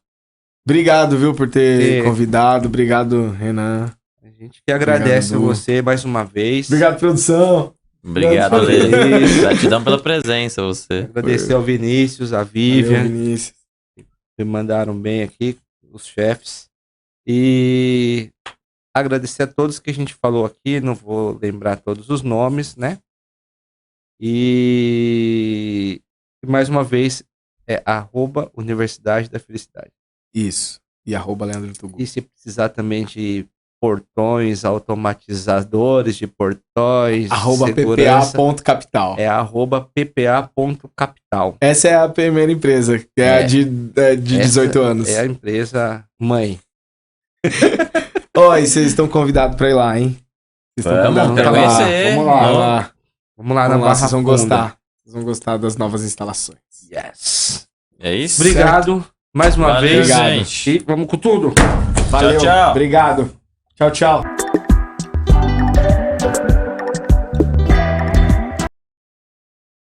Obrigado, viu, por ter convidado. Obrigado, Renan. A gente que agradece Obrigado, a você mais uma vez. Obrigado, produção. Obrigado, Valeu. Lê. Gratidão pela presença, você. Agradecer ao Vinícius, a Valeu, Vivian. Vinícius. Me mandaram bem aqui, os chefes. E agradecer a todos que a gente falou aqui. Não vou lembrar todos os nomes, né? E mais uma vez é @Universidade da Felicidade. Isso. E @Leandro Tugumi. E se precisar também de portões, automatizadores de portões, segurança, @ppa.capital. é @ppa.capital. Essa é a primeira empresa, que é a de 18 anos. É a empresa mãe. Ó, e vocês estão convidados pra ir lá, hein? Vocês estão Vamos, convidados pra ir lá. conhecer. Vamos lá, vamos lá. Vamos lá Vamos na lá, Barra vocês vão Funda. gostar. Vocês vão gostar das novas instalações. Yes. É isso? Obrigado mais uma Valeu, vez. gente. E vamos com tudo. Valeu, tchau. obrigado. Tchau, tchau.